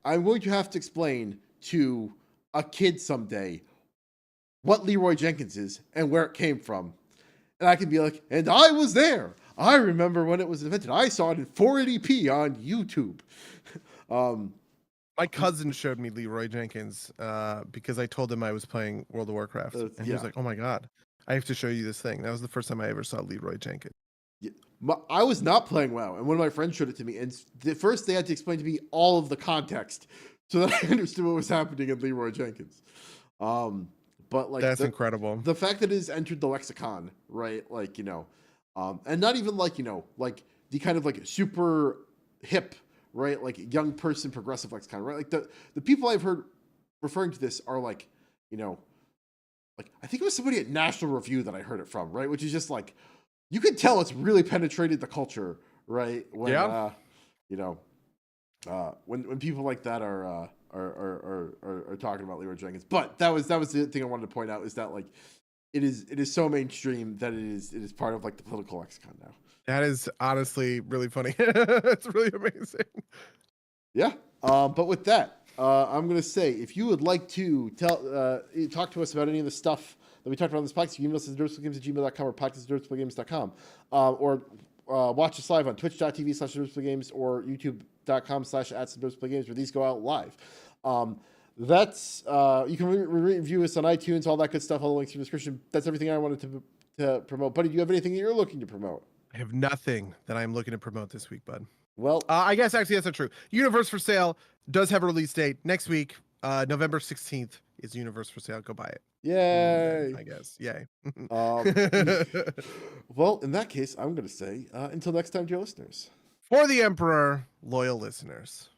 I'm going to have to explain to a kid someday what Leroy Jenkins is and where it came from. And I can be like, and I was there. I remember when it was invented. I saw it in 480p on YouTube. My cousin showed me Leroy Jenkins because I told him I was playing World of Warcraft. And he was like, oh my God, I have to show you this thing. That was the first time I ever saw Leroy Jenkins. Yeah. I was not playing WoW, and one of my friends showed it to me. And first they had to explain to me all of the context so that I understood what was happening in Leroy Jenkins. But like, that's incredible. The fact that it has entered the lexicon, right? Like, and not even like, like the kind of like super hip, right? Like young person progressive lexicon, right? Like the people I've heard referring to this are like, like I think it was somebody at National Review that I heard it from, right? Which is just like, you can tell it's really penetrated the culture, right? When, when people like that are talking about Leroy Jenkins. But that was the thing I wanted to point out, is that like it is so mainstream that it is part of like the political lexicon now. That is honestly really funny. It's really amazing. Yeah. But with that, I'm going to say, if you would like to talk to us about any of the stuff that we talked about on this podcast, you can email us at derpsgames@gmail.com or podcast@derpsgames.com, or watch us live on twitch.tv/derpsgames or youtube.com/@derpsgames, where these go out live. That's you can review us on iTunes, all that good stuff. All the links in the description. That's everything I wanted to promote. Buddy, do you have anything that you're looking to promote? I have nothing that I'm looking to promote this week, bud. Well, I guess actually that's not true. Universe for Sale does have a release date next week. November 16th is Universe for Sale. Go buy it. Yay! I guess. Yay. Well, in that case, I'm going to say until next time, dear listeners. For the Emperor, loyal listeners.